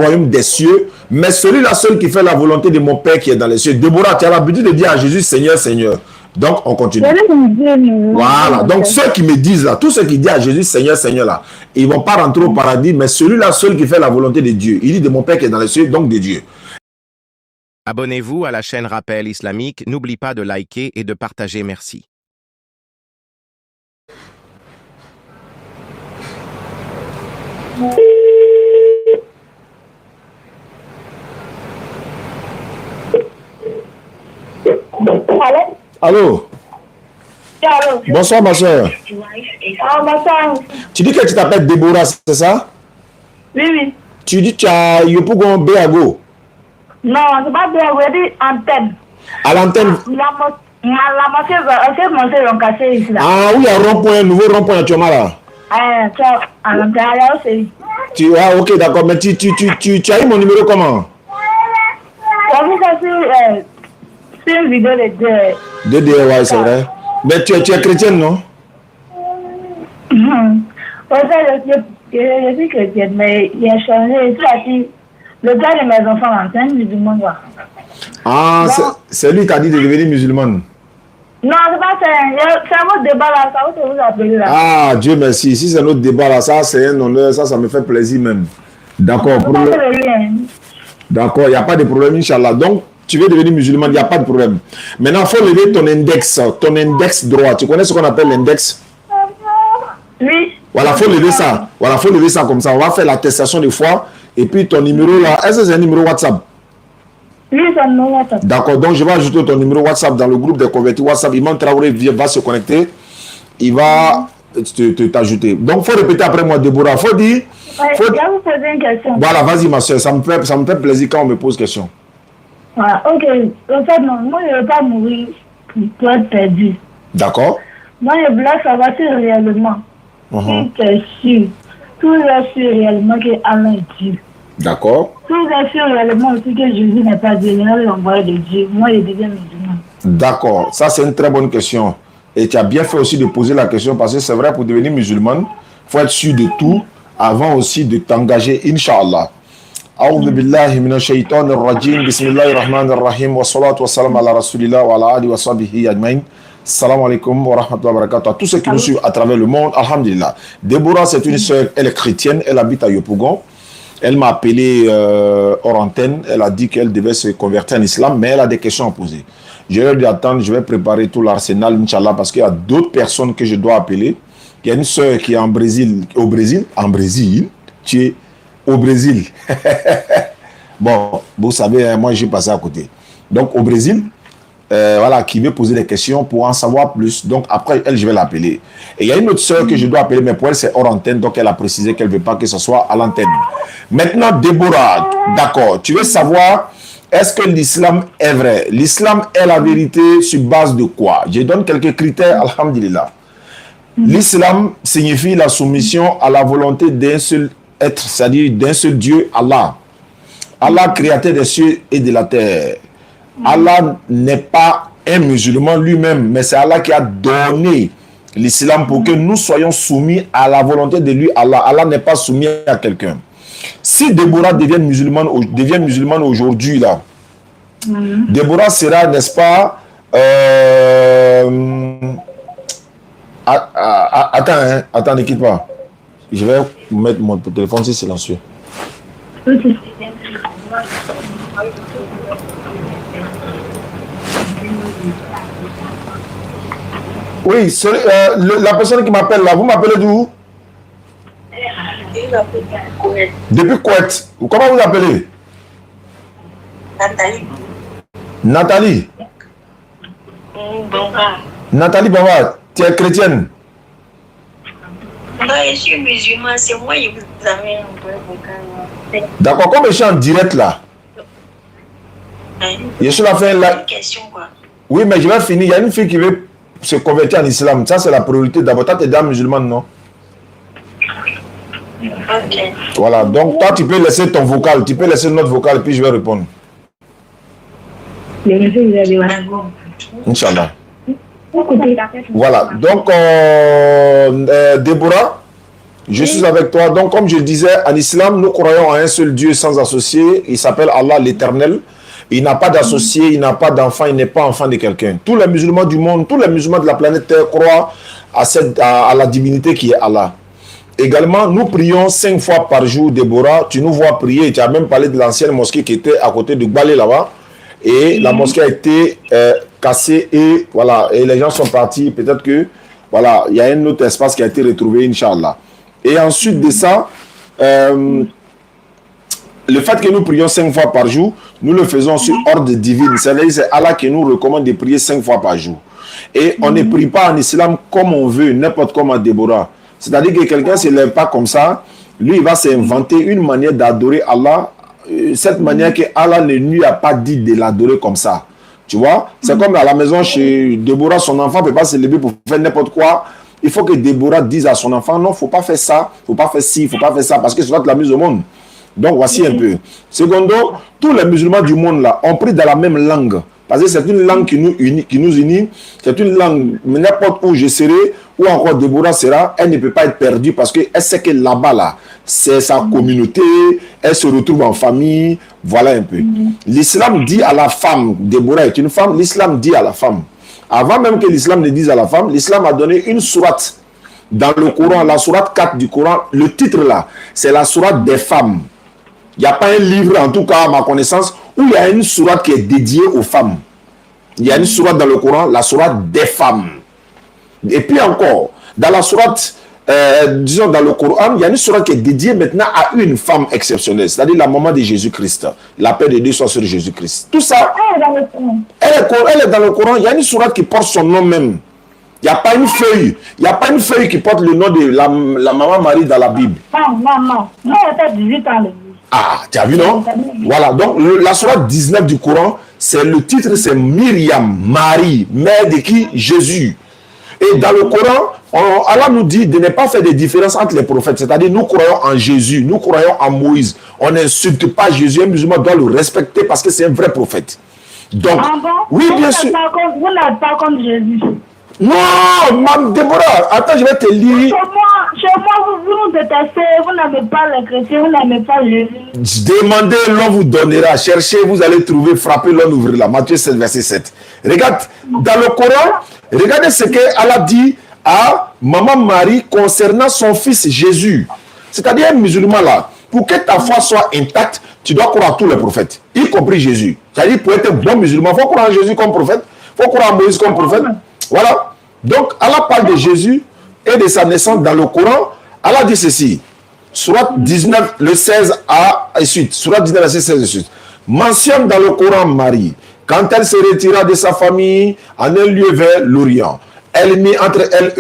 royaume des cieux, mais celui-là seul qui fait la volonté de mon Père qui est dans les cieux. Déborah, tu as l'habitude de dire à Jésus, Seigneur, Seigneur. Donc, on continue. Voilà. Donc, ceux qui me disent là, tous ceux qui disent à Jésus, Seigneur, Seigneur là, ils ne vont pas rentrer au paradis, mais celui-là seul qui fait la volonté de Dieu. Il dit de mon Père qui est dans les cieux, donc de Dieu. Abonnez-vous à la chaîne Rappel Islamique. N'oublie pas de liker et de partager. Merci. Allô? Allô? Bonsoir, ma soeur. Ah, bonsoir. Tu dis que tu t'appelles Déborah, c'est ça? Oui, oui. Tu dis que tu as Yopougon Béago. Non, c'est pas bien, vous dit antenne. À l'antenne. La mosquée vont casser ici là. Ah oui, à rond-point, nouveau rond-point à Tiomara. Tu vois, à l'intérieur aussi. Ah, ok, d'accord. Mais tu as eu mon numéro comment? J'ai vu ça sur une vidéo de De ouais, c'est vrai. Mais tu es chrétienne, non? Je suis chrétienne, mais il a changé. Tu as dit, le gars de mes enfants, c'est un musulman. Ah, c'est lui qui a dit de devenir musulmane. Non, c'est pas ça. C'est un autre débat là, ça vous appelez là. Ah, Dieu merci. Si c'est notre débat là, ça c'est un honneur, ça me fait plaisir même. D'accord. D'accord, il n'y a pas de problème, Inch'Allah. Donc, tu veux devenir musulman, il n'y a pas de problème. Maintenant, il faut lever ton index droit. Tu connais ce qu'on appelle l'index? Oui. Voilà, il faut lever ça. Voilà, faut lever ça comme ça. On va faire l'attestation de foi. Et puis ton numéro là, est-ce que c'est un numéro WhatsApp? Oui, c'est un numéro WhatsApp. D'accord, donc je vais ajouter ton numéro WhatsApp dans le groupe des convertis WhatsApp. Imam Traoré va se connecter. Il va t'ajouter. Donc, il faut répéter après moi, Déborah. Il faut dire. Je vais vous poser une question. Voilà, vas-y, ma soeur. Ça me fait plaisir quand on me pose question. Voilà, ok. En fait, non, moi, je ne veux pas mourir pour être perdu. D'accord. Moi, je voulais savoir si réellement, si tu es sûr, tout est sûr réellement que Allah est Dieu. D'accord. Tout est sûr réellement aussi que Jésus n'est pas Dieu, il est l'envoyé de Dieu. Moi, je deviens musulman. D'accord. Ça, c'est une très bonne question. Et tu as bien fait aussi de poser la question parce que c'est vrai, pour devenir musulman, il faut être sûr de tout avant aussi de t'engager, Inch'Allah. أعوذ بالله من الشيطان الرجيم بسم الله الرحمن الرحيم والصلاة والسلام على رسول الله وعلى آله وصحبه أجمعين. Salam alaikum wa rahmatullahi wa barakatuh. À tous ceux qui nous suivent à travers le monde, alhamdulillah. Déborah, c'est une sœur, elle est chrétienne, elle habite à Yopougon. Elle m'a appelé hors antenne, elle a dit qu'elle devait se convertir en islam, mais elle a des questions à poser. Je vais lui attendre, je vais préparer tout l'arsenal, Inch'Allah, parce qu'il y a d'autres personnes que je dois appeler. Il y a une sœur qui est en Brésil, tu es au Brésil. Bon, vous savez, moi j'ai passé à côté. Donc au Brésil, voilà, qui veut poser des questions pour en savoir plus. Donc après, elle, je vais l'appeler. Et il y a une autre sœur que je dois appeler, mais pour elle, c'est hors antenne. Donc elle a précisé qu'elle ne veut pas que ce soit à l'antenne. Maintenant, Déborah, d'accord, tu veux savoir, est-ce que l'islam est vrai? L'islam est la vérité sur base de quoi? Je donne quelques critères, alhamdulillah. L'islam signifie la soumission à la volonté d'un seul être, c'est-à-dire d'un seul Dieu, Allah. Allah, créateur des cieux et de la terre. Allah n'est pas un musulman lui-même, mais c'est Allah qui a donné l'islam pour que nous soyons soumis à la volonté de lui, Allah. Allah n'est pas soumis à quelqu'un. Si Déborah devient musulmane aujourd'hui, là, Déborah sera, n'est-ce pas, attends, ne quitte pas. Je vais mettre mon téléphone sur silencieux. Oui, la personne qui m'appelle là, vous m'appelez d'où? Depuis Kuwait. Comment vous appelez? Nathalie. Nathalie? Nathalie Bamba, tu es chrétienne? Non, je suis musulman, c'est moi qui vous amène un peu vocal. D'accord, comme je suis en direct là. Je suis la fin là. Question quoi? Oui, mais je vais finir. Il y a une fille qui veut se convertir en islam. Ça, c'est la priorité. D'abord, toi, tu es dame musulmane, non? Ok. Voilà, donc toi, tu peux laisser ton vocal. Tu peux laisser notre vocal et puis je vais répondre. Inch'Allah. Voilà, donc Déborah, Je suis avec toi. Donc, comme je disais, en islam, nous croyons en un seul Dieu sans associé. Il s'appelle Allah l'Éternel. Il n'a pas d'associé, il n'a pas d'enfant, il n'est pas enfant de quelqu'un. Tous les musulmans du monde, tous les musulmans de la planète Terre croient à la divinité qui est Allah. Également, nous prions 5 fois par jour, Déborah. Tu nous vois prier. Tu as même parlé de l'ancienne mosquée qui était à côté de Gbalé là-bas. Et la mosquée a été cassée et voilà. Et les gens sont partis. Peut-être que voilà, il y a un autre espace qui a été retrouvé, Inch'Allah. Et ensuite de ça, le fait que nous prions 5 fois par jour, nous le faisons sur ordre divin. C'est-à-dire c'est Allah qui nous recommande de prier 5 fois par jour. Et on ne prie pas en islam comme on veut, n'importe comment Déborah. C'est-à-dire que quelqu'un ne se lève pas comme ça, lui il va s'inventer une manière d'adorer Allah, cette manière que Allah ne lui a pas dit de l'adorer comme ça. Tu vois, c'est comme à la maison chez Déborah, son enfant ne peut pas se lever pour faire n'importe quoi. Il faut que Déborah dise à son enfant, non, il ne faut pas faire ça, il ne faut pas faire ci, il ne faut pas faire ça, parce que ça va te la mise au monde. Donc voici un peu. Secondo, tous les musulmans du monde là ont pris dans la même langue. Parce que c'est une langue qui nous unit. C'est une langue, n'importe où je serai, ou encore Déborah sera, elle ne peut pas être perdue parce qu'elle sait que là-bas, là, c'est sa communauté, elle se retrouve en famille. Voilà un peu. L'islam dit à la femme, Déborah est une femme, l'islam dit à la femme. Avant même que l'islam ne dise à la femme, l'islam a donné une sourate dans le Coran, la sourate 4 du Coran. Le titre là, c'est la sourate des femmes. Il n'y a pas un livre, en tout cas à ma connaissance, où il y a une sourate qui est dédiée aux femmes. Il y a une sourate dans le Coran, la sourate des femmes. Et puis encore, dans la sourate, disons dans le Coran, il y a une sourate qui est dédiée maintenant à une femme exceptionnelle, c'est-à-dire la maman de Jésus-Christ. La paix de Dieu soit sur Jésus-Christ. Tout ça, elle est dans le Coran. Il y a une sourate qui porte son nom même. Il n'y a pas une feuille. Il n'y a pas une feuille qui porte le nom de la maman Marie dans la Bible. Non, elle était 18 ans. Ah, tu as vu, non? Voilà, donc la sourate 19 du Coran, c'est le titre, c'est Myriam, Marie, mère de qui? Jésus. Et dans le Coran, Allah nous dit de ne pas faire de différence entre les prophètes. C'est-à-dire, nous croyons en Jésus, nous croyons en Moïse. On n'insulte pas Jésus, un musulman doit le respecter parce que c'est un vrai prophète. Donc, oui, bien sûr. Vous n'êtes pas contre Jésus. Non, Mme Déborah, attends, je vais te lire. Chez moi, vous nous détestez, vous n'aimez pas les chrétiens, vous n'aimez pas Jésus. Demandez, l'on vous donnera. Cherchez, vous allez trouver. Frappez, l'on ouvrira. Matthieu 7, verset 7. Regarde, dans le Coran, regardez ce qu'Allah dit à Maman Marie concernant son fils Jésus. C'est-à-dire un musulman là, pour que ta foi soit intacte, tu dois croire à tous les prophètes, y compris Jésus. C'est-à-dire pour être un bon musulman, il faut croire en Jésus comme prophète, il faut croire en Moïse comme prophète. Voilà. Donc, Allah parle de Jésus et de sa naissance dans le Coran. Allah dit ceci. Sourate 19, le 16 et suite. Sourate 19, verset 16 et suite. Mentionne dans le Coran Marie, quand elle se retira de sa famille en un lieu vers l'Orient, elle mit entre elle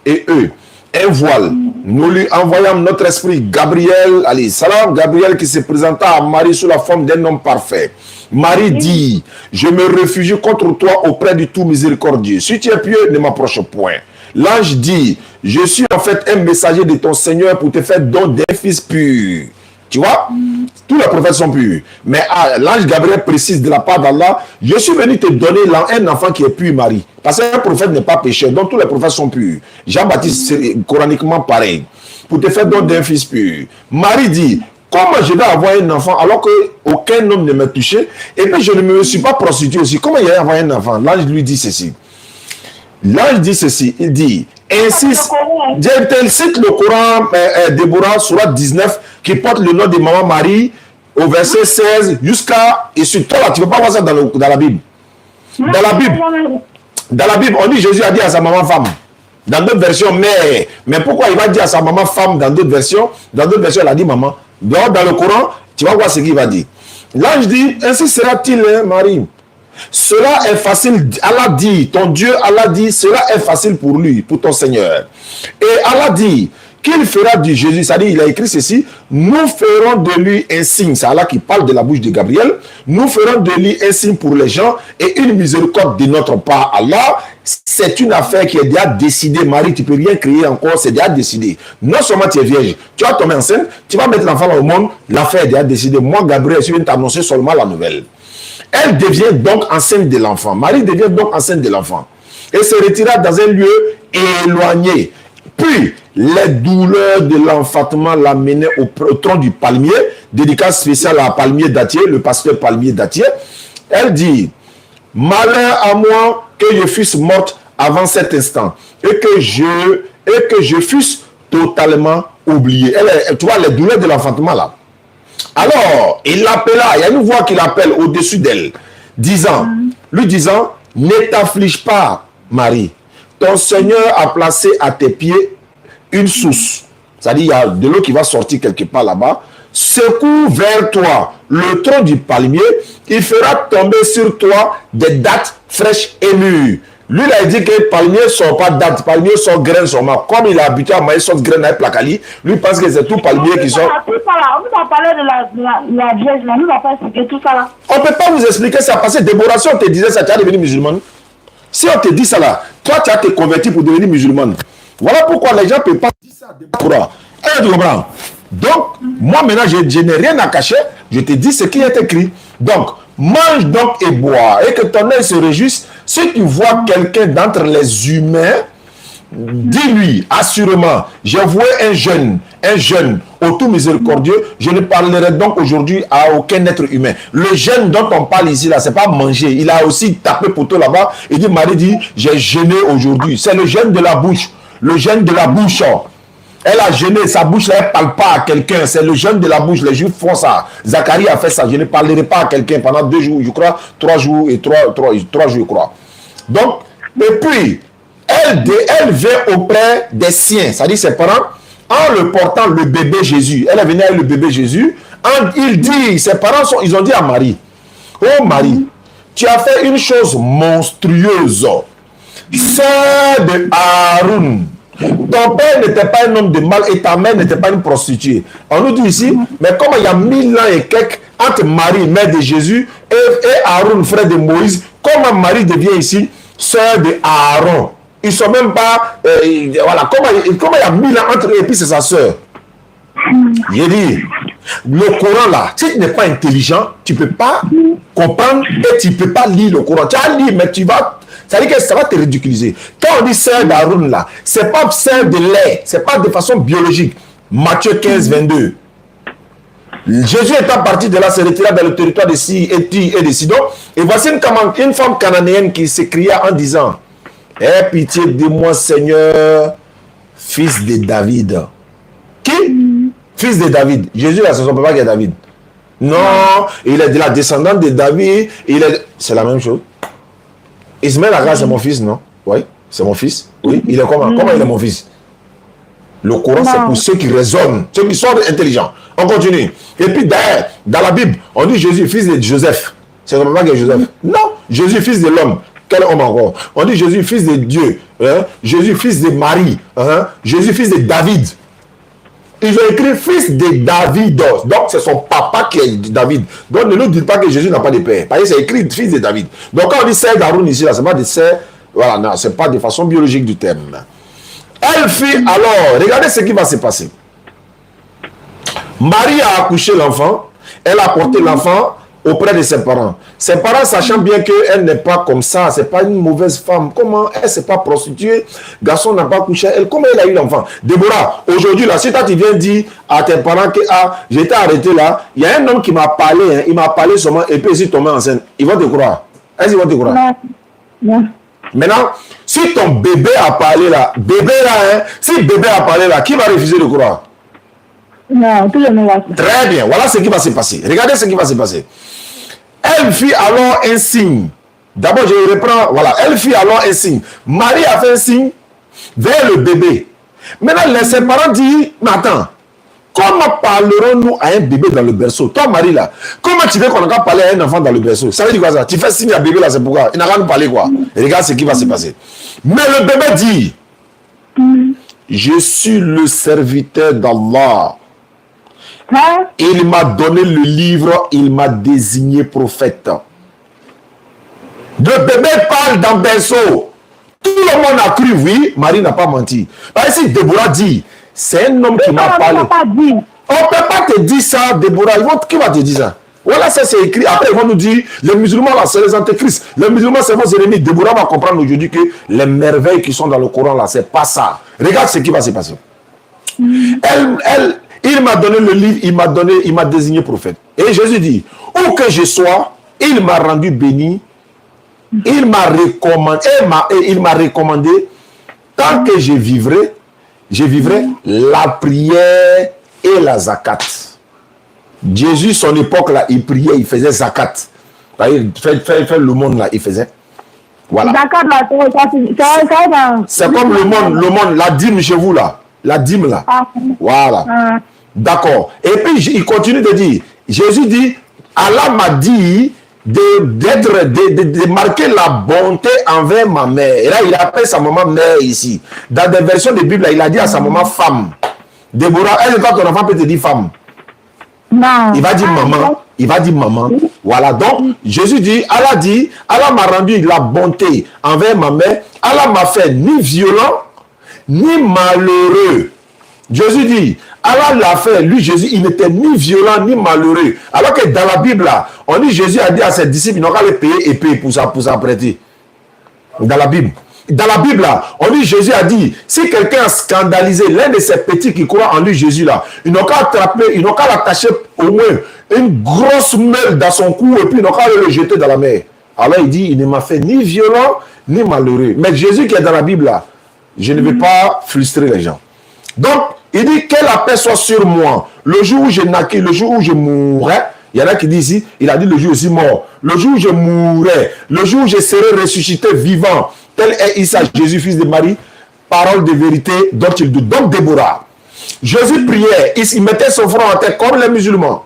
et eux un voile. Nous lui envoyâmes notre esprit Gabriel, alayhi salam, Gabriel qui se présenta à Marie sous la forme d'un homme parfait. Marie dit, je me réfugie contre toi auprès du tout miséricordieux. Si tu es pieux, ne m'approche point. L'ange dit, je suis en fait un messager de ton Seigneur pour te faire don d'un fils pur. Tu vois, tous les prophètes sont purs. Mais l'ange Gabriel précise de la part d'Allah, je suis venu te donner un enfant qui est pur, Marie. Parce qu'un prophète n'est pas pécheur, donc tous les prophètes sont purs. Jean-Baptiste, c'est coraniquement pareil. Pour te faire don d'un fils pur. Marie dit, comment je vais avoir un enfant alors qu'aucun homme ne m'a touché? Et puis je ne me suis pas prostitué aussi. Comment il va avoir un enfant? L'ange lui dit ceci. L'ange dit ceci. Il dit, ainsi, je cite le Coran, Déborah, sourate 19, qui porte le nom de Maman Marie, au verset 16, jusqu'à... Et sur toi là, tu ne peux pas voir ça dans la Bible. Dans la Bible, on dit Jésus a dit à sa maman femme. Dans d'autres versions, mais pourquoi il va dire à sa maman femme dans d'autres versions? Dans d'autres versions, il a dit maman. Donc, dans le Coran, tu vas voir ce qu'il va dire. L'ange dit, ainsi sera-t-il, Marie. Cela est facile, Allah dit, ton Dieu, Allah dit, cela est facile pour lui, pour ton Seigneur. Et Allah dit, qu'il fera du Jésus, c'est-à-dire il a écrit ceci, nous ferons de lui un signe, c'est Allah qui parle de la bouche de Gabriel, nous ferons de lui un signe pour les gens et une miséricorde de notre part. Allah, c'est une affaire qui est déjà décidée. Marie, tu ne peux rien créer encore, c'est déjà décidé. Non seulement tu es vierge, tu vas tomber enceinte, tu vas mettre l'enfant au monde, l'affaire est déjà décidée. Moi, Gabriel, je viens t'annoncer seulement la nouvelle. Elle devient donc enceinte de l'enfant. Marie devient donc enceinte de l'enfant. Et se retira dans un lieu éloigné. puis, les douleurs de l'enfantement l'amenaient au tronc du palmier, dédicace spéciale à Palmier Datier, le pasteur Palmier Datier. Elle dit, malheur à moi que je fusse morte avant cet instant et que je fusse totalement oublié. Tu vois les douleurs de l'enfantement là. Alors, il l'appela, il y a une voix qui l'appelle au-dessus d'elle, lui disant, ne t'afflige pas, Marie. Ton Seigneur a placé à tes pieds une source. C'est-à-dire, il y a de l'eau qui va sortir quelque part là-bas. Secoue vers toi le tronc du palmier, il fera tomber sur toi des dattes fraîches et mûres. Lui, il a dit que le palmier ne sort pas dattes, le palmier sort graines seulement. Comme il a habitué à manger sort graines avec placali, lui pense que c'est tout palmier qui sort. On va parler de la Vierge, là. Nous va pas expliquer tout ça là. On ne peut pas vous expliquer ça parce que Déborah, si on te disait ça, tu as devenu musulmane. Si on te dit ça là, toi tu as été converti pour devenir musulmane. Voilà pourquoi les gens ne peuvent pas dire ça à Déborah. Tu comprends? Donc, moi maintenant, je n'ai rien à cacher. Je te dis ce qui est écrit. Donc, mange donc et bois et que ton œil se réjouisse. Si tu vois quelqu'un d'entre les humains, dis-lui assurément, j'ai voué un jeûne au tout miséricordieux. Je ne parlerai donc aujourd'hui à aucun être humain. Le jeûne dont on parle ici, là, c'est pas manger. Il a aussi tapé poteau là-bas. Il dit, Marie dit, j'ai jeûné aujourd'hui. C'est le jeûne de la bouche. Le jeûne de la bouche. Elle a jeûné, sa bouche là, elle ne parle pas à quelqu'un. C'est le jeûne de la bouche. Les Juifs font ça. Zacharie a fait ça. Je ne parlerai pas à quelqu'un pendant 2 jours, je crois, 3 jours et 3 jours, je crois. Donc, et puis, elle vient auprès des siens, c'est-à-dire ses parents, en le portant le bébé Jésus. Elle est venue avec le bébé Jésus. Il dit, ses parents, ils ont dit à Marie, oh Marie, tu as fait une chose monstrueuse. Sœur de Aaron. Ton père n'était pas un homme de mal et ta mère n'était pas une prostituée. On nous dit ici, mais comme il y a 1000 ans et quelques entre Marie, mère de Jésus, et Aaron, frère de Moïse, comment Marie devient ici sœur de Aaron? Ils ne sont même pas... voilà, comment il y a 1000 ans entre eux et puis c'est sa sœur. J'ai dit, le Coran là, si tu n'es pas intelligent, tu ne peux pas comprendre et tu ne peux pas lire le Coran. Tu as lu, mais tu vas... C'est-à-dire que ça va te ridiculiser. Quand on dit sœur d'Aaron là, ce n'est pas sœur de lait, ce n'est pas de façon biologique. Matthieu 15, 22. Jésus étant parti de là, se retira dans le territoire de Tyr et de Sidon. Et voici une femme cananéenne qui s'écria en disant, aie pitié de moi, Seigneur, fils de David. Qui? Fils de David. Jésus, là, c'est son papa qui est David. Non, il est de la descendante de David. C'est la même chose. Ismaël Aga, c'est mon fils, non? Oui, c'est mon fils. Oui, il est comment? Comment il est mon fils? Le Coran, c'est pour ceux qui raisonnent, ceux qui sont intelligents. On continue. Et puis, d'ailleurs, dans la Bible, on dit Jésus, fils de Joseph. C'est son papa qui est Joseph. Non, Jésus, fils de l'homme. Quel homme encore? On dit Jésus, fils de Dieu. Hein? Jésus, fils de Marie. Hein? Jésus, fils de David. Ils ont écrit fils de David. Donc, c'est son papa qui est David. Donc, ne nous dites pas que Jésus n'a pas de père. Parce que c'est écrit fils de David. Donc, quand on dit sœur d'Aaron ici, là, c'est pas des sœurs. Voilà, non, c'est pas de façon biologique du terme. Elle fit alors, regardez ce qui va se passer. Marie a accouché l'enfant. Elle a porté l'enfant auprès de ses parents. Ses parents, sachant bien qu'elle n'est pas comme ça, c'est pas une mauvaise femme. Comment elle s'est pas prostituée? Garçon n'a pas couché elle. Comment elle a eu l'enfant? Déborah, aujourd'hui, là, si toi tu viens dire à tes parents que j'étais arrêté là, il y a un homme qui m'a parlé, hein, il m'a parlé seulement et puis il s'est tombé enceinte. Ils vont te croire. Est-ce qu'ils vont te croire? Non. Maintenant, si ton bébé a parlé là, si bébé a parlé là, qui va refuser de croire? Non, tout le monde va. Très bien, voilà ce qui va se passer. Regardez ce qui va se passer. Elle fit alors un signe. D'abord, je reprends. Voilà, elle fit alors un signe. Marie a fait un signe vers le bébé. Maintenant, ses parents disent, mais attends, comment parlerons-nous à un bébé dans le berceau? Toi, Marie, là, comment tu veux qu'on a parlé à un enfant dans le berceau? Ça veut dire quoi ça? Tu fais signe à bébé là, c'est pourquoi? Il n'a rien parlé quoi? Regarde ce qui va se passer. Mais le bébé dit, je suis le serviteur d'Allah. Hein? Il m'a donné le livre, il m'a désigné prophète. Le bébé parle dans le berceau. Tout le monde a cru, oui, Marie n'a pas menti. Parce que si Déborah dit, c'est un homme qui m'a parlé. On ne peut pas te dire ça, Déborah. Qui va te dire ça? Voilà, ça c'est écrit. Après, ils vont nous dire, les musulmans là, c'est les antéchrists. Les musulmans, c'est vos ennemis. Déborah va comprendre aujourd'hui que les merveilles qui sont dans le Coran là, c'est pas ça. Regarde ce qui va se passer. Il m'a donné le livre, il m'a désigné prophète. Et Jésus dit, où que je sois, il m'a rendu béni, il m'a recommandé, tant que je vivrai la prière et la zakat. Jésus, son époque là, il priait, il faisait zakat. Il fait le monde là, il faisait. Voilà. C'est comme le monde, la dîme chez vous là. La dîme là. Voilà. D'accord. Et puis il continue de dire, Jésus dit, Allah m'a dit de marquer la bonté envers ma mère. Et là, il appelle sa maman mère ici. Dans des versions de Bible, il a dit à sa maman femme. Déborah, est-ce que ton enfant peut te dire femme? Non. Il va dire maman. Il va dire maman. Voilà. Donc, Jésus dit, Allah m'a rendu la bonté envers ma mère. Allah m'a fait ni violent, ni malheureux. Jésus dit, Allah l'a fait, lui Jésus, il n'était ni violent ni malheureux. Alors que dans la Bible, là, on dit Jésus a dit à ses disciples, ils n'ont qu'à les payer épée pour ça prêter. Dans la Bible. Dans la Bible, là, on dit Jésus a dit, si quelqu'un a scandalisé l'un de ses petits qui croient en lui, Jésus, là, ils n'ont qu'à attraper, ils n'ont qu'à l'attacher au moins une grosse meule dans son cou et puis ils n'ont qu'à le jeter dans la mer. Alors il dit, il ne m'a fait ni violent ni malheureux. Mais Jésus qui est dans la Bible, là, je ne vais pas frustrer les gens. Donc, il dit que la paix soit sur moi. Le jour où je naquis, le jour où je mourrai, il y en a qui disent ici, il a dit le jour aussi mort. Le jour où je mourrai, le jour où je serai ressuscité vivant, tel est Issa, Jésus, fils de Marie, parole de vérité dont il doute. Donc Déborah, Jésus priait, il mettait son front en terre comme les musulmans.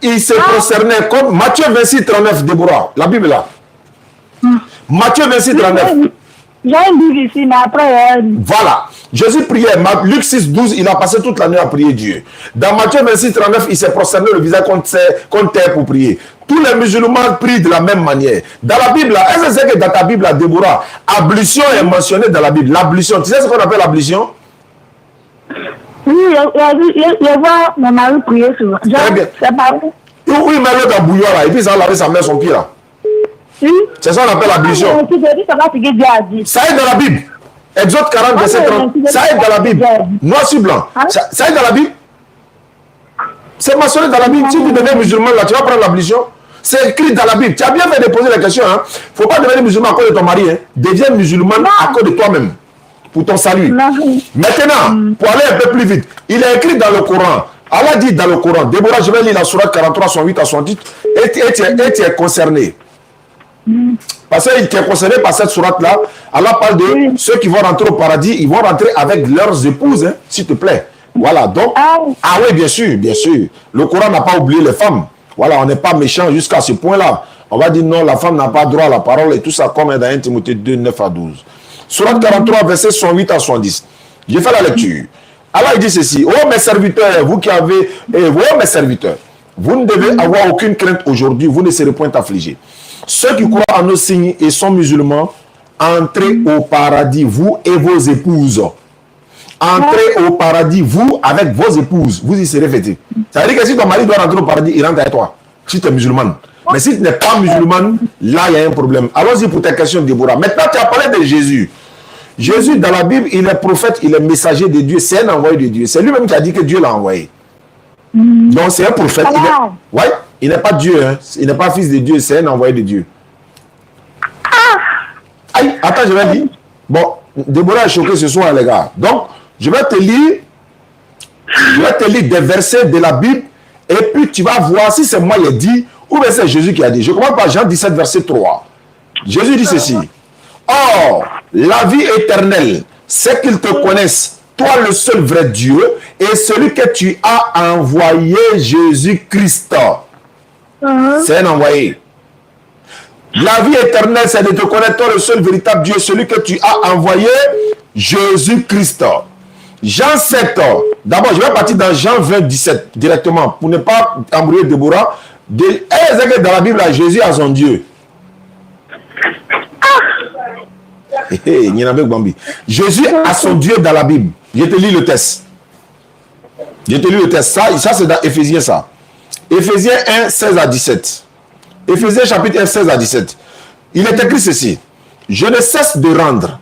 Il se concernait comme Matthieu 26, 39, Déborah, la Bible là. Matthieu 26, 39. J'ai un livre ici, mais après... Voilà. Jésus priait. Luc 6, 12, il a passé toute la nuit à prier Dieu. Dans Matthieu 26, 39, il s'est prosterné le visage contre terre pour prier. Tous les musulmans prient de la même manière. Dans la Bible, est-ce que c'est que dans ta Bible, Déborah, ablution est mentionnée dans la Bible? L'ablution, tu sais ce qu'on appelle l'ablution? Oui, je vois mon mari prier souvent. C'est pas vrai. Oui, mais l'autre a bouillon là, et puis ça a lavé sa main, son pied là. Oui. C'est ça qu'on appelle l'ablution. Ça est dans la Bible. Exode 40, verset 30. Ça est dans la Bible. Noir sur blanc. Ça est dans la Bible. C'est mentionné dans la Bible. Si tu deviens musulman, là, tu vas prendre l'ablution. C'est écrit dans la Bible. Tu as bien fait de poser la question. Il ne faut pas devenir musulman à cause de ton mari. Deviens musulman à cause de toi-même. Pour ton salut. Maintenant, pour aller un peu plus vite, il est écrit dans le Coran. Allah dit dans le Coran, Déborah, je vais lire la sourate 43, 108 à 110, et tu es concerné. Parce qu'il est concerné par cette sourate-là. Allah parle de ceux qui vont rentrer au paradis, ils vont rentrer avec leurs épouses, hein, s'il te plaît. Voilà, donc, oui, bien sûr, bien sûr. Le Coran n'a pas oublié les femmes. Voilà, on n'est pas méchant jusqu'à ce point-là. On va dire non, la femme n'a pas droit à la parole et tout ça, comme dans 1 Timothée 2, 9 à 12. Sourate 43, verset 108 à 110. J'ai fait la lecture. Allah dit ceci, oh mes serviteurs, vous qui avez, oh mes serviteurs, vous ne devez avoir aucune crainte aujourd'hui, vous ne serez point affligés. Ceux qui croient en nos signes et sont musulmans, entrez au paradis, vous et vos épouses. Entrez au paradis, vous avec vos épouses, vous y serez fêtés. Ça veut dire que si ton mari doit rentrer au paradis, il rentre avec toi, si tu es musulmane. Mais si tu n'es pas musulmane, là il y a un problème. Allons-y pour ta question, Déborah. Maintenant, tu as parlé de Jésus. Jésus, dans la Bible, il est prophète, il est messager de Dieu, c'est un envoyé de Dieu. C'est lui-même qui a dit que Dieu l'a envoyé. Donc c'est un prophète. Il n'est pas Dieu, hein. Il n'est pas fils de Dieu, c'est un envoyé de Dieu. Aïe, attends, je vais lire. Bon, Déborah est choquée ce soir, les gars. Donc, je vais te lire des versets de la Bible et puis tu vas voir si c'est moi qui ai dit ou bien c'est Jésus qui a dit. Je commence par Jean 17, verset 3. Jésus dit ceci. Or, la vie éternelle, c'est qu'ils te connaissent, toi le seul vrai Dieu, et celui que tu as envoyé, Jésus-Christ. C'est un envoyé. La vie éternelle, c'est de te connaître, toi le seul véritable Dieu, celui que tu as envoyé, Jésus-Christ. Jean 7. D'abord, je vais partir dans Jean 20, 17 directement, pour ne pas embrouiller Déborah. Dans la Bible, là, Jésus a son Dieu. Jésus a son Dieu dans la Bible. Je te lis le texte. Ça c'est dans Éphésiens ça. Éphésiens 1, 16 à 17. Éphésiens chapitre 1, 16 à 17. Il est écrit ceci. Je ne cesse de rendre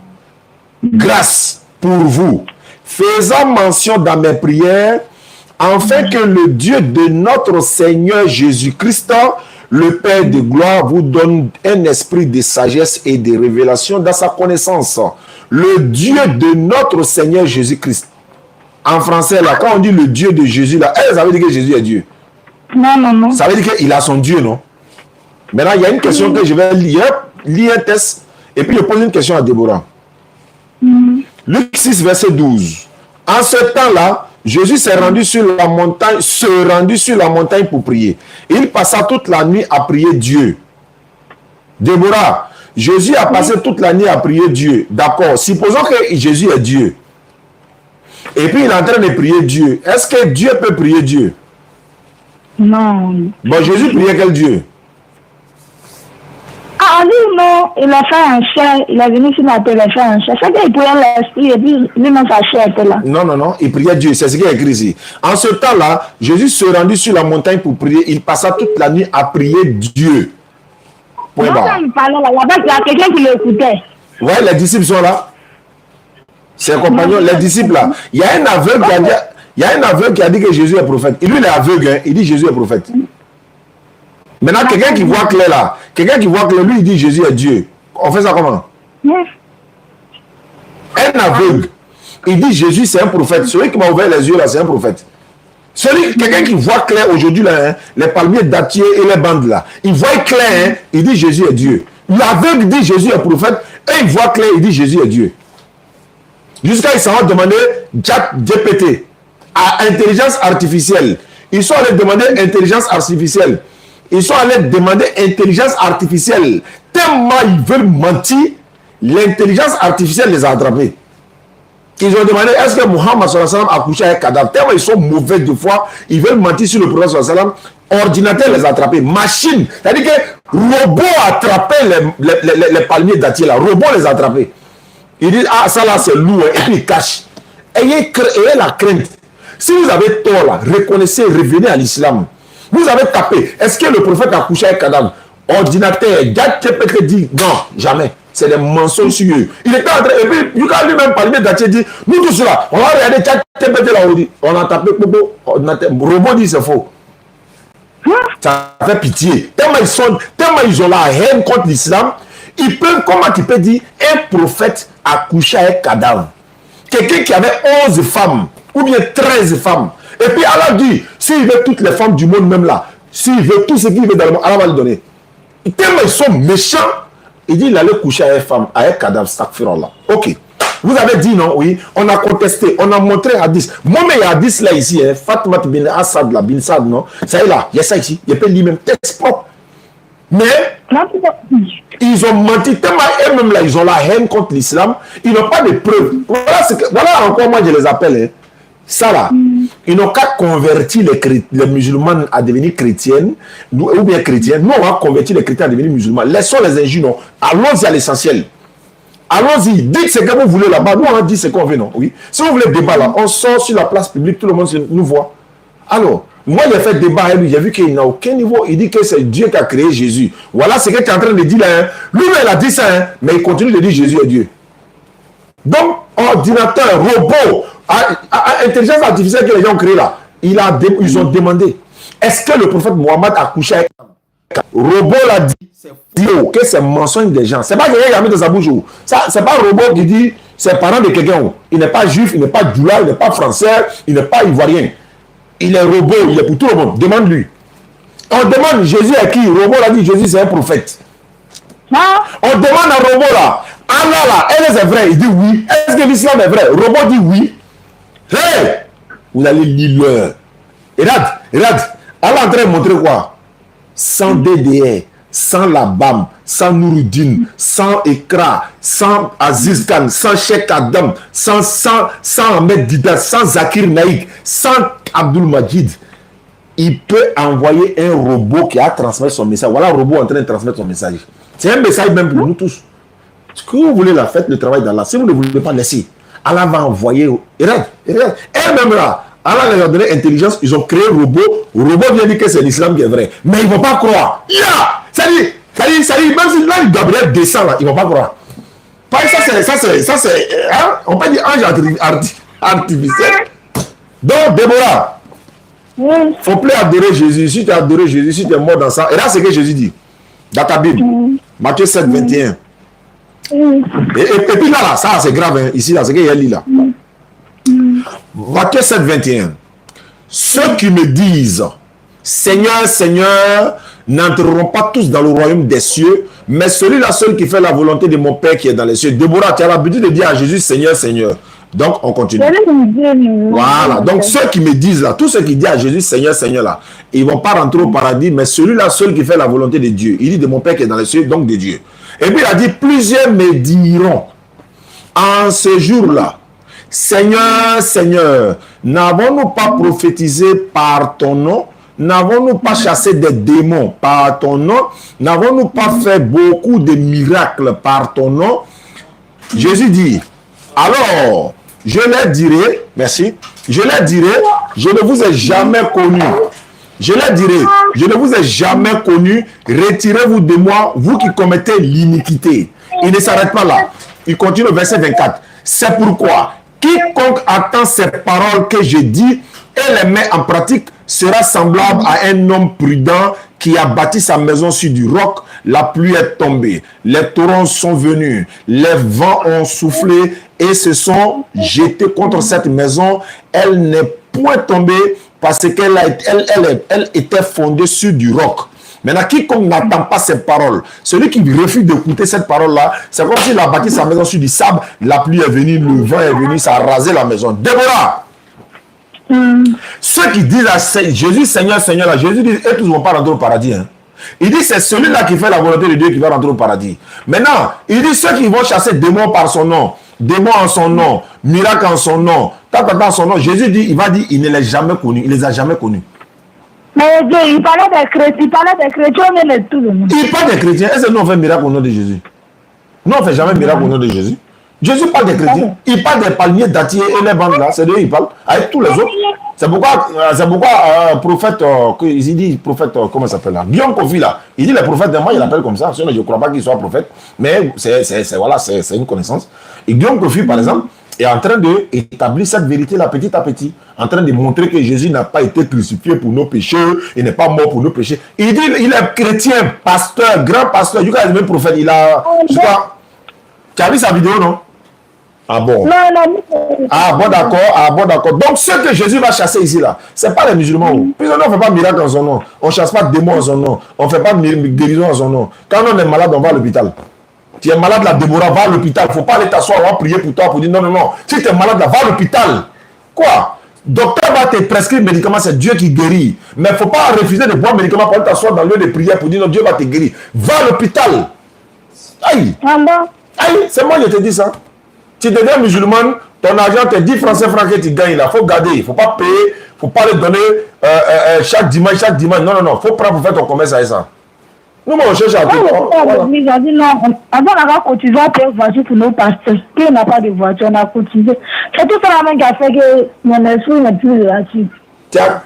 grâce pour vous, faisant mention dans mes prières, afin que le Dieu de notre Seigneur Jésus-Christ, le Père de gloire, vous donne un esprit de sagesse et de révélation dans sa connaissance. Le Dieu de notre Seigneur Jésus-Christ. En français, là, quand on dit le Dieu de Jésus, là, ça veut dire que Jésus est Dieu. Non. Ça veut dire qu'il a son Dieu, non? Maintenant, il y a une question que je vais lire un test, et puis je pose une question à Déborah. Luc 6, verset 12. En ce temps-là, Jésus s'est rendu sur la montagne pour prier. Il passa toute la nuit à prier Dieu. Déborah, Jésus a passé toute la nuit à prier Dieu. D'accord. Supposons que Jésus est Dieu. Et puis il est en train de prier Dieu. Est-ce que Dieu peut prier Dieu? Non. Bon, Jésus priait quel Dieu? Ah, lui, non, il a fait un chien, il est venu sur la terre, il a fait un chien. C'est qu'il priait l'esprit et puis lui-même sa chair était là. Non, il priait Dieu, c'est ce qui est écrit ici. En ce temps-là, Jésus se rendit sur la montagne pour prier, il passa toute la nuit à prier Dieu. Point barre. Quand il parlait là, il y a quelqu'un qui l'écoutait. Ouais, les disciples sont là. Ses compagnons, les disciples là. Il y a un aveugle qui a dit que Jésus est prophète. Et lui, il est aveugle, hein. Il dit Jésus est prophète. Maintenant, quelqu'un qui voit clair là, lui, il dit Jésus est Dieu. On fait ça comment? Un aveugle, il dit Jésus c'est un prophète. Celui qui m'a ouvert les yeux là, c'est un prophète. Quelqu'un qui voit clair aujourd'hui là, hein, les palmiers dattiers et les bandes là, il voit clair, hein, il dit Jésus est Dieu. L'aveugle dit Jésus est prophète, et il voit clair, il dit Jésus est Dieu. Jusqu'à ils s'en vont demander GPT à intelligence artificielle. Ils sont allés demander intelligence artificielle. Ils sont allés demander intelligence artificielle. Tellement ils veulent mentir, l'intelligence artificielle les a attrapés. Ils ont demandé est-ce que Mohammed sallallahu alayhi wa sallam a couché avec cadavre. Tellement ils sont mauvais de foi, ils veulent mentir sur le prophète sallallahu alayhi wa sallam. Ordinateur les a attrapés. Machine, c'est-à-dire que robot a attrapé les palmiers dattiers là. Robot les a attrapés. Ils disent ah ça là c'est lourd et puis ils cachent. Ayez la crainte. Si vous avez tort là, reconnaissez, revenez à l'islam. Vous avez tapé. Est-ce que le prophète a couché avec cadavre? Ordinateur, GPT dit non, jamais. C'est des mensonges sur eux. Il était en train, et puis, Yuka lui-même parmi d'Atier dit, nous tous là, on va regarder GPT là, on a tapé Bobo, robot dit c'est faux. Ça fait pitié. Tellement ils ont la haine contre l'islam, ils peuvent, comment tu peux dire, un prophète a couché avec cadavre. Quelqu'un qui avait 11 femmes, ou bien 13 femmes. Et puis Allah dit, s'il veut toutes les femmes du monde même là, s'il veut tout ce qu'il veut dans le monde, Allah va lui donner. Et tellement ils sont méchants, il dit il allait coucher avec femme, avec cadavre, là. Ok. Vous avez dit non, oui, on a contesté, on a montré hadith. Moi, mais il y a hadith là ici, hein, Fatma bin Assad, là, bin Sad, non? Ça y est là, il y a ça ici, il y a pas lui-même texte propre. Mais ils ont menti tellement eux-mêmes là, ils ont la haine contre l'islam, ils n'ont pas de preuves. Voilà encore moi je les appelle. Hein. Ça là, ils n'ont qu'à convertir les musulmans à devenir chrétiennes, ou bien chrétiens. Nous, on va convertir les chrétiens à devenir musulmans. Laissons les injures, non. Allons-y à l'essentiel. Allons-y, dites ce que vous voulez là-bas. Nous, on dit ce qu'on veut, non. Oui. Si vous voulez débat là, on sort sur la place publique, tout le monde nous voit. Alors, moi, j'ai fait débat avec lui, j'ai vu qu'il n'a aucun niveau. Il dit que c'est Dieu qui a créé Jésus. Voilà ce que tu es en train de dire là. Hein. Lui, il a dit ça, hein, mais il continue de dire Jésus est Dieu. Donc, ordinateur, robot, intelligence artificielle que les gens ont créé là, ils ont demandé, est-ce que le prophète Mohammed a couché avec robot l'a dit, c'est faux, que c'est mensonge des gens. C'est pas quelqu'un qui a mis dans sa bouche. Ça, c'est pas un robot qui dit, c'est parent de quelqu'un. Il n'est pas juif, il n'est pas djoula, il n'est pas français, il n'est pas ivoirien. Il est robot, il est pour tout le monde. Demande-lui. On demande Jésus à qui? Robot l'a dit, Jésus c'est un prophète. On demande à robot là, Allah là, est-ce que c'est vrai? Il dit oui. Est-ce que l'islam est vrai? Robot dit oui. Hey! Vous allez lire l'heure. Regarde. Allah est en train de montrer quoi? Sans DDR, sans la BAM, sans Nouroudine, sans Ekra, sans Aziz Khan, sans Cheikh Adam, sans Ahmed Didat, sans Zakir Naïk, sans Abdul Majid. Il peut envoyer un robot qui a transmis son message. Voilà un robot en train de transmettre son message. C'est un message même pour nous tous. Ce que vous voulez, là, faites le travail d'Allah. Si vous ne voulez pas laisser, Allah va envoyer. Regarde. Elle-même là, Allah leur a donné intelligence, ils ont créé un robot. Le robot vient dire que c'est l'islam qui est vrai. Mais ils ne vont pas croire. Ça dit, même si là, Gabriel descend là, ils ne vont pas croire. Ça c'est, hein? On peut dire ange artificiel. Donc, Déborah, il ne faut plus adorer Jésus. Si tu as adoré Jésus, si tu es mort dans ça, et là, c'est ce que Jésus dit dans ta Bible, Matthieu 7, 21. Et puis là, ça c'est grave, hein. Ici, là, c'est qu'il y a lit là. Matthieu 7, 21. Ceux qui me disent, Seigneur, Seigneur, n'entreront pas tous dans le royaume des cieux, mais celui-là seul qui fait la volonté de mon Père qui est dans les cieux. Déborah, tu as l'habitude de dire à Jésus, Seigneur, Seigneur. Donc, on continue. Voilà. Donc, ceux qui me disent là, tous ceux qui disent à Jésus, Seigneur, Seigneur là, ils ne vont pas rentrer au paradis, mais celui-là seul qui fait la volonté de Dieu. Il dit de mon Père qui est dans les cieux, donc de Dieu. Et puis, il a dit, plusieurs me diront, en ce jour-là, Seigneur, Seigneur, n'avons-nous pas prophétisé par ton nom? N'avons-nous pas chassé des démons par ton nom? N'avons-nous pas fait beaucoup de miracles par ton nom? Jésus dit, alors, je leur dirai, merci, je leur dirai, je ne vous ai jamais connu. Je leur dirai, je ne vous ai jamais connu, retirez-vous de moi, vous qui commettez l'iniquité. Il ne s'arrête pas là. Il continue au verset 24. C'est pourquoi, quiconque attend ces paroles que je dis et les met en pratique sera semblable à un homme prudent qui a bâti sa maison sur du roc. La pluie est tombée, les torrents sont venus, les vents ont soufflé et se sont jetés contre cette maison. Elle n'est point tombée parce qu'elle elle était fondée sur du roc. Maintenant, quiconque n'attend pas ces paroles, celui qui refuse d'écouter cette parole-là, c'est comme s'il a bâti sa maison sur du sable, la pluie est venue, le vent est venu, ça a rasé la maison. Déborah, ceux qui disent à Jésus, Seigneur, Seigneur, là, Jésus dit, et tous ne vont pas rentrer au paradis. Hein. Il dit, c'est celui-là qui fait la volonté de Dieu qui va rentrer au paradis. Maintenant, il dit, ceux qui vont chasser démons par son nom, démons en son nom, miracles en son nom, en son nom, Jésus dit, il va dire, il ne les a jamais connus, il les a jamais connus. Mais il parlait des chrétiens, mais tout le monde. Il parle des chrétiens. Est-ce que nous on fait miracle au nom de Jésus? Nous on ne fait jamais miracle au nom de Jésus. Jésus parle des chrétiens. Il parle des palmiers, dattiers et les bandes là. C'est de eux il parle. Avec tous les autres. C'est pourquoi prophète, il dit prophète, comment ça s'appelle là? Guillaume Kofi là. Il dit les prophètes de moi, il l'appelle comme ça. Sinon, je ne crois pas qu'il soit prophète. Mais c'est une connaissance. Et Guillaume Kofi, par exemple, est en train d'établir cette vérité-là petit à petit, en train de montrer que Jésus n'a pas été crucifié pour nos péchés, il n'est pas mort pour nos péchés. Il dit, il est chrétien, pasteur, grand pasteur, du coup, il est même prophète, il a... Tu as vu sa vidéo, non? Ah bon? Non. Ah bon, d'accord. Donc, ceux que Jésus va chasser ici, là, ce n'est pas les musulmans. Puis on ne fait pas miracle en son nom, on ne chasse pas démons en son nom, on ne fait pas guérison en son nom. Quand on est malade, on va à l'hôpital. Tu es malade, la Déborah, va à l'hôpital. Il ne faut pas aller t'asseoir, on va prier pour toi, pour dire non. Si tu es malade, là, va à l'hôpital. Quoi? Docteur va te prescrire médicaments, c'est Dieu qui guérit. Mais il ne faut pas refuser de boire médicaments pour aller t'asseoir dans le lieu de prière pour dire non, Dieu va te guérir. Va à l'hôpital. Aïe. Aïe, c'est moi qui te dis ça. Tu deviens musulman, ton argent, tes 10 francs, 5 francs que tu gagnes là, il faut garder. Il ne faut pas payer, il ne faut pas les donner chaque dimanche. Non. Il faut prendre pour faire ton commerce avec ça. Nous, on cherche à tout. Il a dit non, avant d'avoir cotisé à payer voiture pour nos pasteurs, qui n'a pas de voiture, on a cotisé. C'est tout ça même qui a fait que mon esprit n'est plus là-dessus. Tu as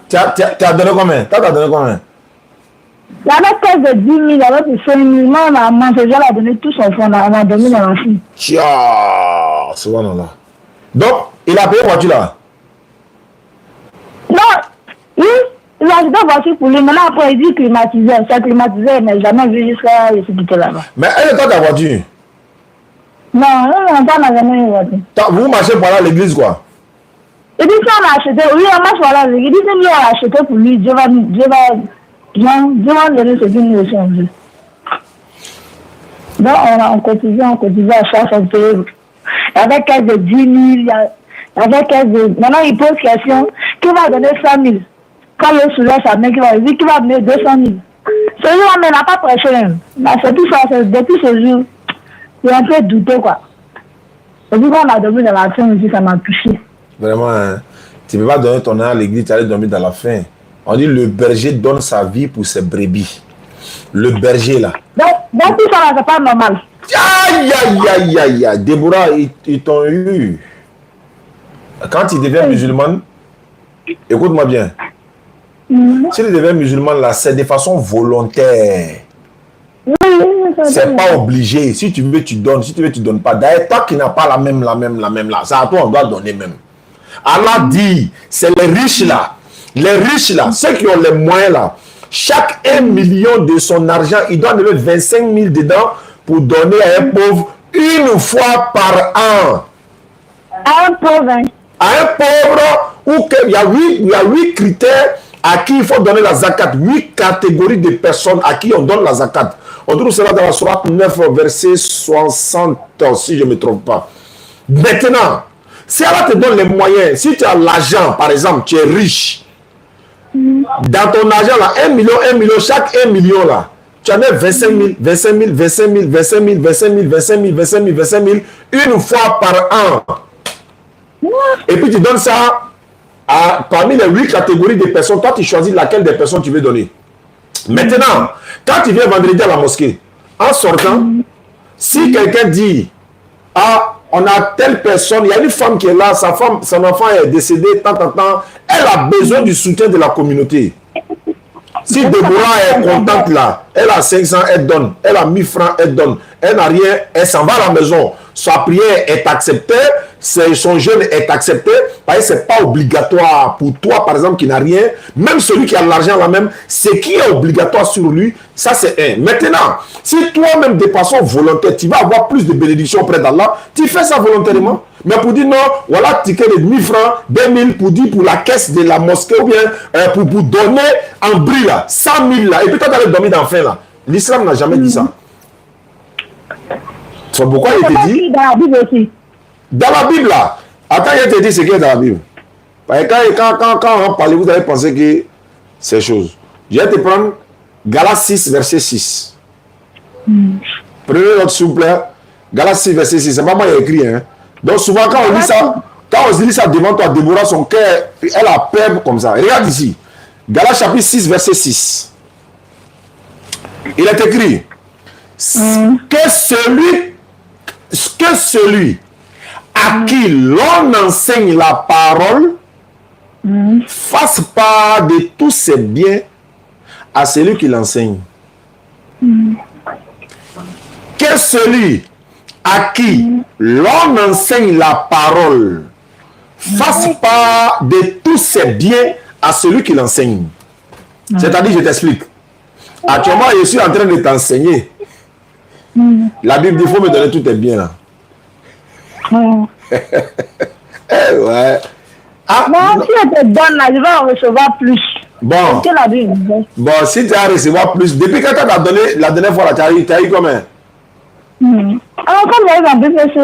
donné combien? Tu as donné combien? La mère de 10 000, la mère de 5 000, moi, maman, c'est déjà a donné tout son fonds, on a donné dans la fille. Tcha, c'est bon là. Donc, il a payé voiture là? Non, il a acheté voiture pour lui, maintenant après il dit climatisé, c'est climatisé, mais jamais vu jusqu'à ce là-bas. Mais elle est dans ta voiture? Non, on n'a jamais eu voiture. Vous marchez pour aller à l'église quoi? Il dit ça, on a acheté, oui, on marche pour aller à l'église, il dit que lui, on a acheté pour lui, Dieu va donner ce qu'il nous échange. Donc, on cotisait à chaque fois. Il y avait caisse de 10 000, il y avait caisse de... Maintenant, il pose question, qui va donner 100 000? Quand il soulève sa main, il dit qui va donner 200 000. Celui-là, mais il n'a pas prêché. C'est tout ça, depuis ce jour, il a un peu douté, quoi. Et puis, quand on a dormi dans la fin, aussi, ça m'a touché. Vraiment, hein? Tu ne peux pas donner ton âme à l'église, tu allais dormir dans la faim. On dit le berger donne sa vie pour ses brebis. Le berger là. Donc tout ça, c'est pas normal. Aïe. Déborah, ils t'ont eu. Quand tu deviens musulman, Écoute-moi bien. Si tu deviens musulman, là, c'est de façon volontaire. C'est pas obligé. Si tu veux, tu donnes. Si tu veux, tu donnes pas. D'ailleurs, toi qui n'as pas la même, là, c'est à toi, on doit donner même. Allah dit, c'est les riches là. Les riches là, ceux qui ont les moyens là. Chaque 1 million de son argent, il doit donner 25 000 dedans pour donner à un pauvre une fois par an. À un pauvre, hein. À un pauvre, où il y a 8 critères à qui il faut donner la zakat. 8 catégories de personnes à qui on donne la zakat. On trouve cela dans la sourate 9, verset 60, si je ne me trompe pas. Maintenant, si Allah te donne les moyens, si tu as l'argent, par exemple, tu es riche, dans ton argent, là, 1 million, chaque 1 million, là, tu en as 25 000, 25 000, 25 000, 25 000, 25 000, 25 000, 25 000, 25 000, une fois par an. Et puis tu donnes ça parmi les 8 catégories de personnes. Toi, tu choisis laquelle des personnes tu veux donner. Maintenant, quand tu viens vendredi à la mosquée, en sortant, si quelqu'un dit, ah, on a telle personne, il y a une femme qui est là, son enfant est décédé, tant, elle a besoin du soutien de la communauté. Si Deborah est contente là, elle a 500, elle donne. Elle a 1000 francs, elle donne. Elle n'a rien, elle s'en va à la maison. Sa prière est acceptée, son jeûne est accepté, parce que ce n'est pas obligatoire pour toi, par exemple, qui n'a rien. Même celui qui a l'argent là même, ce qui est obligatoire sur lui, ça c'est un. Maintenant, si toi-même, de façon volontaire, tu vas avoir plus de bénédictions auprès d'Allah, tu fais ça volontairement. Mais pour dire non, voilà, ticket de 1000 francs, 2000 pour dire pour la caisse de la mosquée ou bien pour donner en bris là, 100 000 là, et puis toi tu allais dormir d'enfer là. L'islam n'a jamais dit ça. C'est pourquoi il te dit. Dans la Bible aussi. Dans la Bible là, attends, il te dit ce qui est dans la Bible. Parce que quand on parle, vous allez penser que c'est chose. Je vais te prendre Galates 6, verset 6. Prenez notre s'il vous plaît. Galates 6, verset 6. C'est pas moi qui ai écrit, hein. Donc souvent quand on lit ça, devant toi, Déborah, son cœur, elle a peur comme ça. Regarde ici. Galates chapitre 6, verset 6. Il est écrit que celui à qui l'on enseigne la parole fasse part de tous ses biens à celui qui l'enseigne. Que celui à qui l'on enseigne la parole fasse part de tous ses biens à celui qui l'enseigne. C'est-à-dire, je t'explique. Actuellement, je suis en train de t'enseigner. La Bible dit, il faut me donner tous tes biens là. Ouais. Ah, non, si je te donne là, je vais en recevoir plus. Bon. C'est la Bible. Bon, si tu as recevoir plus, depuis quand tu as donné la dernière fois, tu as eu combien? Alors, comme j'arrive en BPC,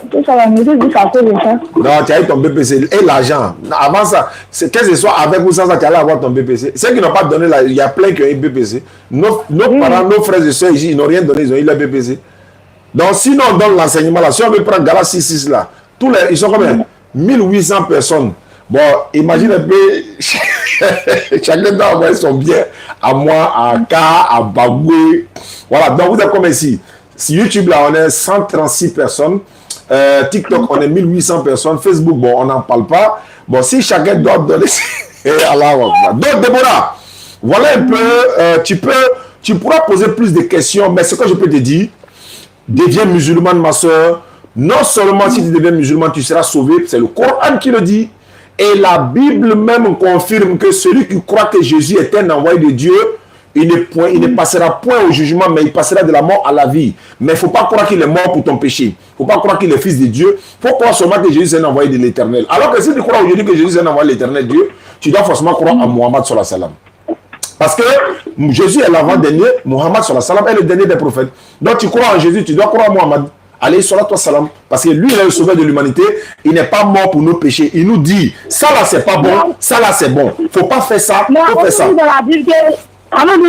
tout ça va me dire que ça cause de ça. Non, tu as eu ton BPC et l'argent. Avant ça, quel que ce soit avec ou sans ça, tu allais avoir ton BPC. Ceux qui n'ont pas donné, il y a plein qui ont eu BPC. Nos parents, nos frères et soeurs ici, ils n'ont rien donné, ils ont eu le BPC. Donc, sinon, on donne l'enseignement là. Si on veut prendre Galates 6 là, ils sont combien? 1800 personnes. Bon, imagine un peu, chacun doit envoyer son bien à moi, à K, à Bagoué. Voilà, donc vous êtes comme ici. Sur YouTube, là, on est 136 personnes. TikTok, on est 1800 personnes. Facebook, bon, on n'en parle pas. Bon, si chacun doit donner... Donc, Déborah, voilà un peu... tu pourras poser plus de questions, mais ce que je peux te dire, deviens musulmane, ma soeur. Non seulement si tu deviens musulman, tu seras sauvé. C'est le Coran qui le dit. Et la Bible même confirme que celui qui croit que Jésus est un envoyé de Dieu, il ne passera point au jugement, mais il passera de la mort à la vie. Mais il ne faut pas croire qu'il est mort pour ton péché. Il ne faut pas croire qu'il est fils de Dieu. Il faut croire seulement que Jésus est un envoyé de l'Éternel. Alors que si tu crois aujourd'hui que Jésus est un envoyé de l'Éternel Dieu, tu dois forcément croire en Mohammed sallallahu alayhi wa sallam. Parce que Jésus est l'avant-dernier, Mohammed sallallahu alayhi wa sallam est le dernier des prophètes. Donc tu crois en Jésus, tu dois croire en Mohammed. Alayhi salatu wa salam. Parce que lui, il est le sauveur de l'humanité. Il n'est pas mort pour nos péchés. Il nous dit, ça là c'est pas bon, ça là c'est bon. Il ne faut pas faire ça, il faut faire ça. On nous dit dans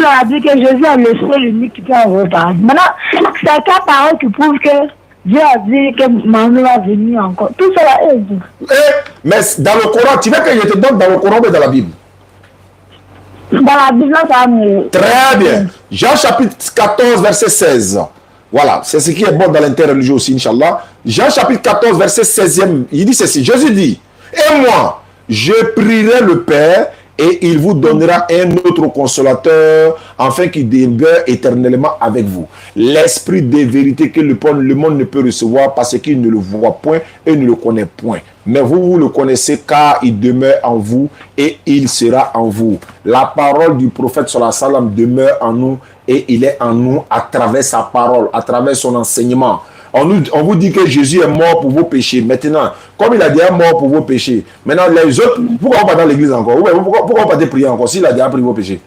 la Bible que Jésus est le seul unique qui peut envoyer paradis. Maintenant, c'est quelle parole qui prouve que Dieu a dit que Maman va venir encore. Tout cela est dit. Mais dans le Coran, tu veux que je te donne dans le Coran ou dans la Bible? Dans la Bible, ça va me... Très bien. Jean chapitre 14, verset 16. Voilà, c'est ce qui est bon dans l'interreligion aussi, Inch'Allah. Jean chapitre 14, verset 16e, il dit ceci. Jésus dit, et moi, je prierai le Père et il vous donnera un autre consolateur afin qu'il demeure éternellement avec vous. L'esprit de vérité que le monde ne peut recevoir parce qu'il ne le voit point et ne le connaît point. Mais vous le connaissez car il demeure en vous et il sera en vous. La parole du prophète sallallahu alayhi wa sallam demeure en nous et il est en nous à travers sa parole, à travers son enseignement. On vous dit que Jésus est mort pour vos péchés. Maintenant, comme il a déjà mort pour vos péchés, maintenant les autres, pourquoi on va dans l'église encore? Pourquoi on va pas prier encore s'il a déjà pris vos péchés?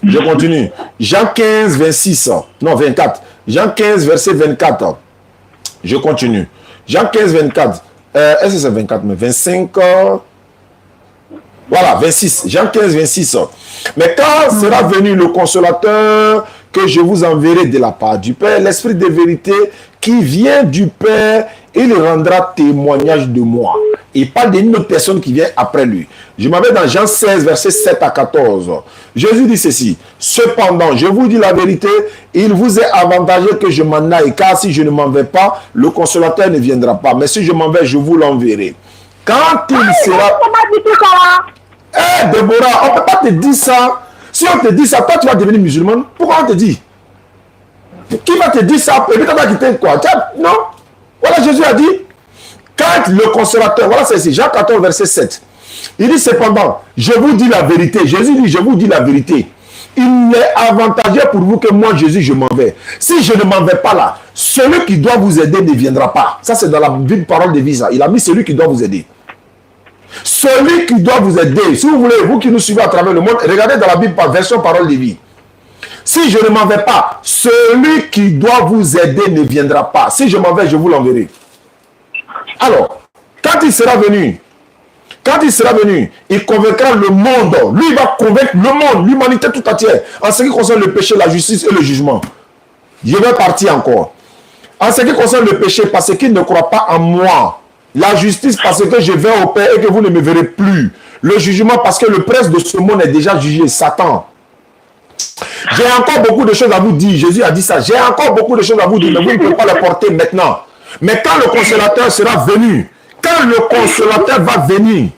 Je continue. Jean 15, 26. Non, 24. Jean 15, verset 24. Je continue. Jean 15, 24. Est-ce que c'est 24? Mais 25. Voilà, 26. Jean 15, 26. Mais quand sera venu le consolateur que je vous enverrai de la part du Père, l'Esprit de vérité qui vient du Père, il rendra témoignage de moi. Il parle d'une autre personne qui vient après lui. Je m'en vais dans Jean 16, versets 7 à 14. Jésus dit ceci. Cependant, je vous dis la vérité, il vous est avantageux que je m'en aille, car si je ne m'en vais pas, le consolateur ne viendra pas. Mais si je m'en vais, je vous l'enverrai. Quand il sera... Eh, Déborah, on ne peut pas te dire ça. Si on te dit ça, toi tu vas devenir musulman. Pourquoi on te dit? Qui va te dire ça? Et puis tu vas quitter quoi? Non. Voilà, Jésus a dit, quand le consolateur, voilà c'est ici, Jean 14, verset 7. Il dit cependant, je vous dis la vérité. Jésus dit, je vous dis la vérité. Il est avantageux pour vous que moi, Jésus, je m'en vais. Si je ne m'en vais pas là, celui qui doit vous aider ne viendra pas. Ça, c'est dans la Bible, parole de vie. Il a mis celui qui doit vous aider. Celui qui doit vous aider, si vous voulez, vous qui nous suivez à travers le monde, regardez dans la Bible par version parole de vie. Si je ne m'en vais pas, celui qui doit vous aider ne viendra pas. Si je m'en vais, je vous l'enverrai. Alors, quand il sera venu, il convaincra le monde. Lui, il va convaincre le monde, l'humanité tout entière, en ce qui concerne le péché, la justice et le jugement. Je vais partir encore. En ce qui concerne le péché, parce qu'il ne croit pas en moi. La justice, parce que je vais au Père et que vous ne me verrez plus. Le jugement, parce que le prince de ce monde est déjà jugé, Satan. J'ai encore beaucoup de choses à vous dire. Jésus a dit ça. J'ai encore beaucoup de choses à vous dire, mais vous ne pouvez pas les porter maintenant. Mais quand le consolateur sera venu, quand le consolateur va venir,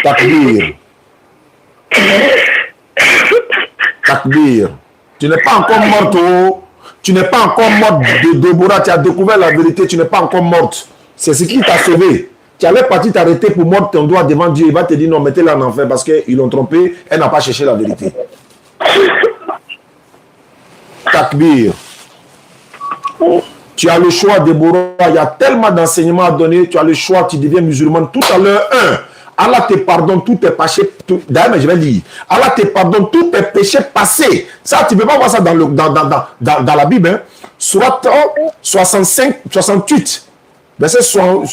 Takbir. Takbir. Tu n'es pas encore morte, oh. Tu n'es pas encore morte de Déborah. Tu as découvert la vérité. Tu n'es pas encore morte. C'est ce qui t'a sauvé. Tu allais partir t'arrêter pour mordre ton doigt devant Dieu. Il va te dire non, mettez-la en enfer parce qu'ils l'ont trompé. Elle n'a pas cherché la vérité. Takbir. Tu as le choix, Déborah. Il y a tellement d'enseignements à donner. Tu as le choix. Tu deviens musulman. Tout à l'heure, Allah te pardonne tous tes péchés. D'ailleurs, je vais dire, Allah te pardonne tous tes péchés passés. Ça, tu ne peux pas voir ça dans la Bible. Hein. Surat 65, 68, verset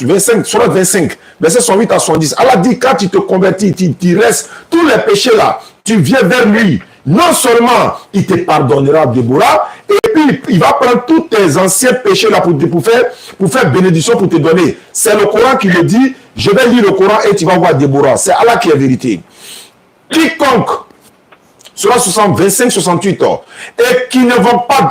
25, surat 25, verset 108 à 110. Allah dit, quand tu te convertis, tu restes tous les péchés là, tu viens vers lui. Non seulement il te pardonnera, Déborah, et puis il va prendre tous tes anciens péchés là pour faire bénédiction, pour te donner. C'est le Coran qui le dit. Je vais lire le Coran et tu vas voir Déborah. C'est Allah qui est vérité. Quiconque, sur 25, 68 ans, et qui ne vont pas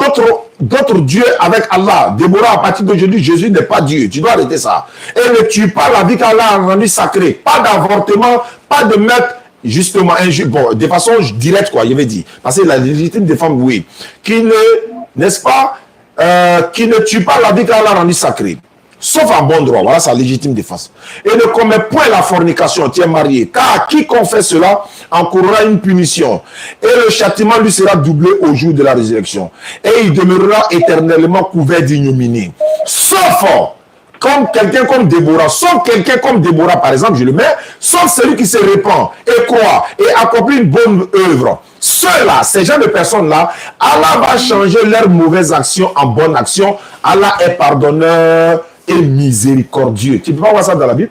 d'autres dieux avec Allah. Déborah, à partir d'aujourd'hui, Jésus n'est pas Dieu. Tu dois arrêter ça. Et ne tue pas la vie qu'Allah a rendue sacrée. Pas d'avortement, pas de mettre justement bon, de façon directe, quoi, je vais dire. Parce que la légitime des femmes, oui. Qui n'est-ce pas, qui ne tue pas la vie qu'Allah a rendue sacrée. Sauf en bon droit, voilà sa légitime défense. Et ne commet point la fornication, tu es marié. Car quiconque fait cela encourra une punition. Et le châtiment lui sera doublé au jour de la résurrection. Et il demeurera éternellement couvert d'ignominie. Sauf comme quelqu'un comme Déborah, par exemple, je le mets, sauf celui qui se répand et croit et accomplit une bonne œuvre. Ceux-là, ces gens de personnes-là, Allah va changer leurs mauvaises actions en bonnes actions. Allah est pardonneur et miséricordieux. Tu ne peux pas voir ça dans la Bible?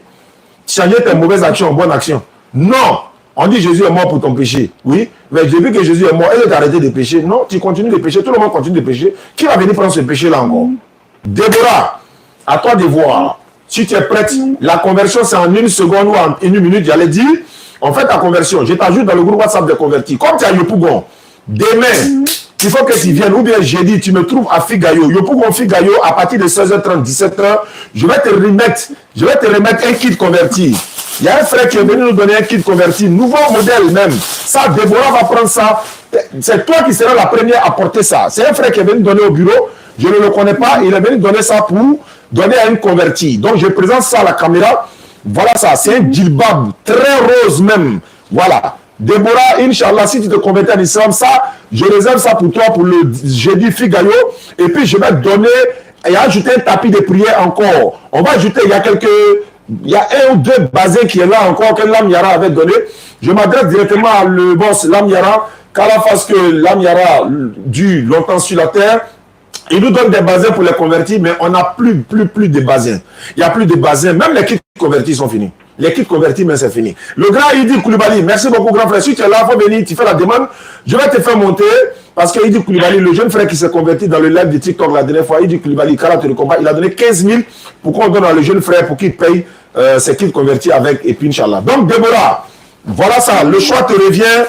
Changer tes mauvaises actions en bonnes actions. Non. On dit Jésus est mort pour ton péché. Oui. Mais j'ai vu que Jésus est mort. Et il a arrêté de pécher. Non, tu continues de pécher. Tout le monde continue de pécher. Qui va venir prendre ce péché-là encore? Déborah, à toi de voir. Si tu es prête, la conversion c'est en 1 seconde ou en 1 minute. J'allais dire, on fait ta conversion. Je t'ajoute dans le groupe WhatsApp des convertis. Comme tu as le pougon, demain, il faut que tu viennes, ou bien jeudi, tu me trouves à Figayo. Yo pour mon Figayo, à partir de 16h30, 17h, je vais te remettre un kit converti. Il y a un frère qui est venu nous donner un kit converti, nouveau modèle même. Ça, Déborah va prendre ça. C'est toi qui seras la première à porter ça. C'est un frère qui est venu donner au bureau. Je ne le connais pas. Il est venu donner ça pour donner à une convertie. Donc, je présente ça à la caméra. Voilà ça. C'est un djilbab très rose même. Voilà. Déborah, Inch'Allah, si tu te convertis à l'islam, ça, je réserve ça pour toi pour le jeudi Figayo. Et puis, je vais te donner et ajouter un tapis de prière encore. On va ajouter, il y a un ou deux bassins qui est là encore, que Lam-Yara avait donné. Je m'adresse directement à le boss Lam-Yara, qu'à la face que Lam-Yara dure longtemps sur la terre. Il nous donne des bassins pour les convertir, mais on n'a plus de bassins. Il n'y a plus de bassins. Même les kits convertis sont finis. Les kits convertis, mais c'est fini. Le grand Idi Koulibaly, merci beaucoup, grand frère. Si tu es là, il faut venir, tu fais la demande. Je vais te faire monter, parce que Idi Koulibaly, le jeune frère qui s'est converti dans le live de TikTok la dernière fois, Idi Koulibaly, caractère de combat, il a donné 15 000 pour qu'on donne à le jeune frère pour qu'il paye ses kits convertis avec, et puis Inch'Allah. Donc, Déborah, voilà ça. Le choix te revient.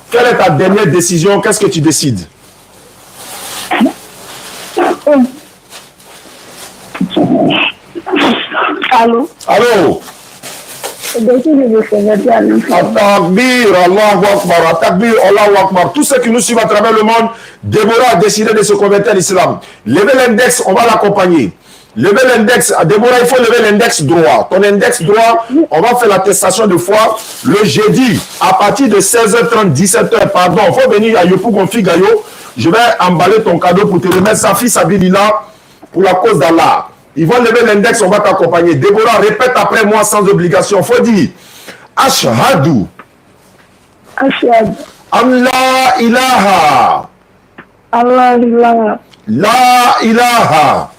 Quelle est ta dernière décision? Qu'est-ce que tu décides? Allô? Allô? Takbir, Allahu Akbar, Takbir, Allahu Akbar. Tous ceux qui nous suivent à travers le monde, Déborah a décidé de se convertir à l'islam. Levez l'index, on va l'accompagner. Levez l'index, Déborah, il faut lever l'index droit. Ton index droit, on va faire l'attestation de foi le jeudi à partir de 16h30, 17h, pardon. Il faut venir à Yopougon Figayo. Je vais emballer ton cadeau pour te remettre sa fille Sabilillah pour la cause d'Allah. Ils vont lever l'index, on va t'accompagner. Déborah, répète après moi sans obligation. Faut dire Ashhadu. Ashhadu. Allah ilaha. Allah ilaha. La ilaha.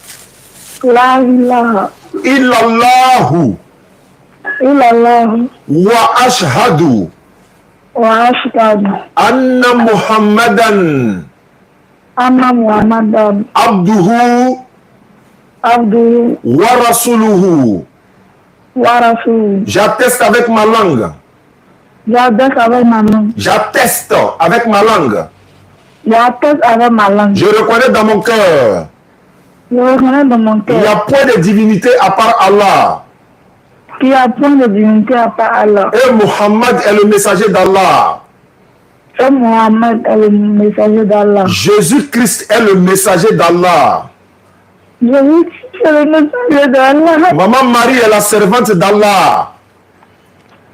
La ilaha. Illallahu. Illallahu. Wa ashhadu. Wa ashhadu. Anna Muhammadan. Anna Muhammadan. Abduhu. Abdu Wa rasuluhu. wa rasul. J'atteste avec ma langue. J'atteste avec ma langue. J'atteste avec ma langue. J'atteste avec ma langue. Je reconnais dans mon cœur. Je reconnais dans mon Il n'y a cœur point de divinité à part Allah. qu'il y a point de divinité à part Allah. Et Muhammad est le messager d'Allah. Et Mohammed est le messager d'Allah. Jésus-Christ est le messager d'Allah. Jésus est le messager d'Allah. Maman Marie est la servante d'Allah.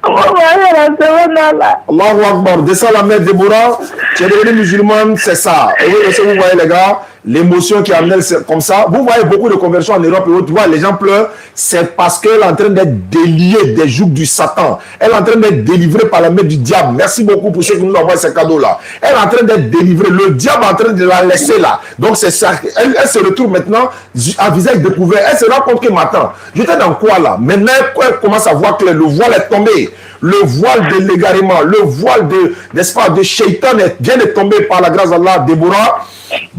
Comment voyez la servante d'Allah? Allahu Akbar. Descends la mère Déborah. Tu es devenu musulman, c'est ça. Et vous voyez les gars, l'émotion qui amène comme ça. Vous voyez beaucoup de conversions en Europe et autres. Tu vois, les gens pleurent. C'est parce qu'elle est en train d'être déliée des jougs du Satan. Elle est en train d'être délivrée par la main du diable. Merci beaucoup pour ceux qui nous envoient ces cadeaux-là. Elle est en train d'être délivrée. Le diable est en train de la laisser là. Donc c'est ça. Elle se retrouve maintenant à visage découvert. Elle se rend compte que maintenant, j'étais dans quoi là? Maintenant, elle commence à voir que le voile est tombé. Le voile de l'égarement, le voile de, n'est-ce pas, de Shaitan vient de tomber par la grâce d'Allah. Déborah,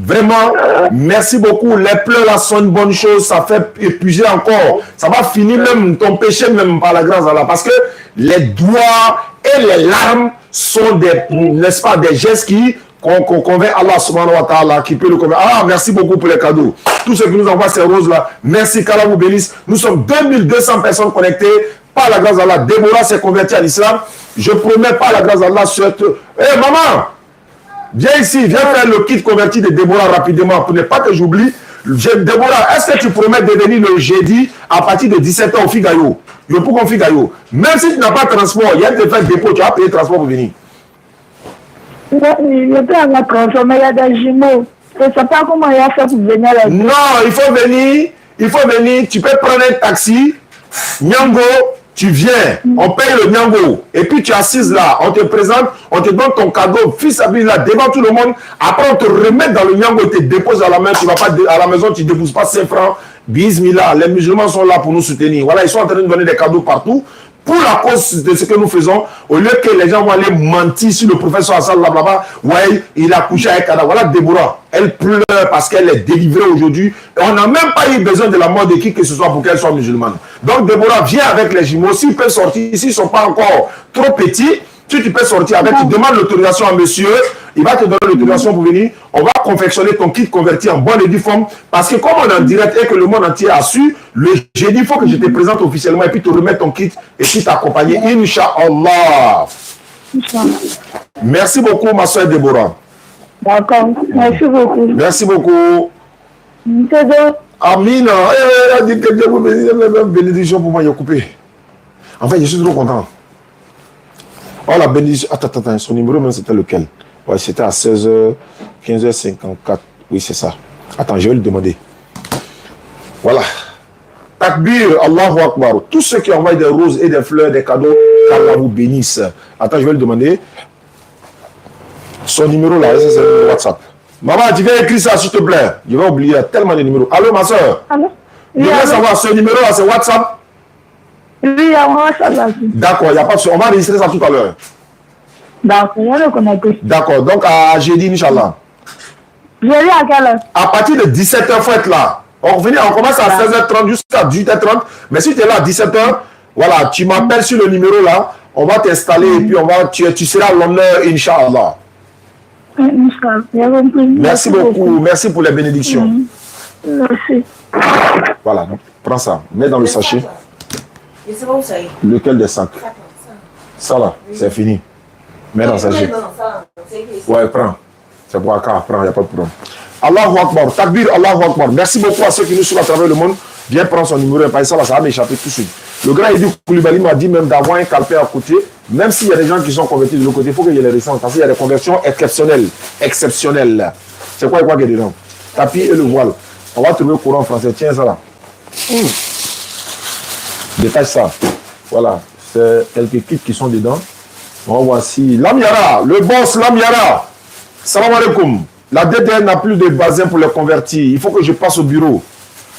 vraiment, merci beaucoup. Les pleurs là sont une bonne chose. Ça fait épuiser encore. Ça va finir même ton péché même par la grâce d'Allah. Parce que les doigts et les larmes sont des, n'est-ce pas, des gestes qui qu'on convainc Allah subhanahu wa ta'ala, qui peut le convaincre. Ah, merci beaucoup pour les cadeaux. Tous ceux qui nous envoient ces roses-là, merci qu'Allah vous bénisse. Nous sommes 2200 personnes connectées. Par la grâce d'Allah, Déborah s'est convertie à l'islam. Je promets par la grâce d'Allah sur... maman, viens ici, viens faire le kit converti de Déborah rapidement pour ne pas que j'oublie. Déborah, est-ce que tu promets de venir le jeudi à partir de 17h au Figayo? Le pour qu'on Figayo. Même si tu n'as pas de transport, il y a de faire dépôt, tu vas payer le transport pour venir. Je peux avoir transport, mais il y a des jumeaux. Je ne sais pas comment il y a fait pour venir là. Non, il faut venir, tu peux prendre un taxi, Nyango, tu viens, on paye le Nyango, et puis tu assises là, on te présente, on te donne ton cadeau, fils là, devant tout le monde, après on te remet dans le Nyango, et te dépose à la main, tu vas pas à la maison, tu ne déposes pas 5 francs, bismillah, les musulmans sont là pour nous soutenir, voilà, ils sont en train de donner des cadeaux partout, pour la cause de ce que nous faisons, au lieu que les gens vont aller mentir sur le professeur Hassan là-bas, ouais, il a couché avec Ada. Voilà Déborah, elle pleure parce qu'elle est délivrée aujourd'hui. Et on n'a même pas eu besoin de la mort de qui que ce soit pour qu'elle soit musulmane. Donc Déborah, viens avec les jumeaux. S'ils peuvent sortir, s'ils ne sont pas encore trop petits, si tu peux sortir avec, tu demandes l'autorisation à monsieur, il va te donner l'autorisation pour venir. On va confectionner ton kit converti en bonne et due forme. Parce que comme on est en direct et que le monde entier a su, le jeudi, il faut que je te présente officiellement et puis te remettre ton kit et puis t'accompagner. Inch'Allah. Merci beaucoup, ma soeur Déborah. D'accord. Merci beaucoup. Merci beaucoup. Amina. Elle a dit que Dieu vous bénisse. Bénédiction pour moi, il a coupé. En fait, je suis trop content. Oh, la bénédiction. Attends, son numéro même c'était lequel? Ouais, c'était à 16h, 15h54. Oui, c'est ça. Attends, je vais lui demander. Voilà. Takbir, Allahu Akbar. Tous ceux qui envoient des roses et des fleurs, des cadeaux, qu'Allah vous bénisse. Attends, je vais lui demander. Son numéro là, c'est le WhatsApp. Maman, tu viens écrire ça, s'il te plaît. Je vais oublier, il y a tellement de numéros. Allô, ma soeur? Allô? Je voulais savoir, ce numéro-là, c'est WhatsApp? Oui, il y a WhatsApp. D'accord, il n'y a pas de souci. On va enregistrer ça tout à l'heure. D'accord, je vais le connecter. D'accord, donc à jeudi, Inch'Allah. Jeudi à quelle heure? À partir de 17h, il faut être là. On commence à 16h30 jusqu'à 18h30. Mais si tu es là à 17h, voilà, tu m'appelles sur le numéro là, on va t'installer et puis tu seras à l'honneur, Inch'Allah. Merci beaucoup, merci pour les bénédictions. Merci. Voilà, prends ça, mets dans le sachet. Lequel des sacs? Ça là, c'est fini. Mets dans le sachet. Ouais, prends. C'est pour Aka, prends, il n'y a pas de problème. Allahu Akbar, Takbir, Allahu Akbar. Merci beaucoup à ceux qui nous suivent à travers le monde. Viens prendre son numéro et ça va m'échapper tout de suite. Le grand Edou Koulibaly m'a dit même d'avoir un calpé à côté. Même s'il y a des gens qui sont convertis de l'autre côté, il faut qu'il y ait les récents. Parce qu'il y a des conversions exceptionnelles. Exceptionnelles. C'est quoi qu'il y a dedans? Tapis et le voile. On va trouver le courant français. Tiens ça là. Détache ça. Voilà. C'est quelques kits qui sont dedans. On va voir si. Lamyara, le boss Lamyara. Salam alaikum. La DDN n'a plus de bazin pour les convertir. Il faut que je passe au bureau.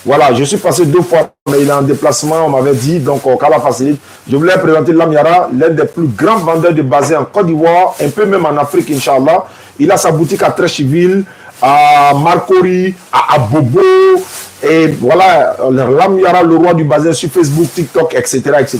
Voilà, je suis passé 2 fois, mais il est en déplacement, on m'avait dit, donc Kala facilite. Je voulais présenter Lamyara, l'un des plus grands vendeurs de bazin en Côte d'Ivoire, un peu même en Afrique, Inch'Allah. Il a sa boutique à Trècheville, à Marcory, à Abobo, et voilà, Lamyara, le roi du bazin sur Facebook, TikTok, etc., etc.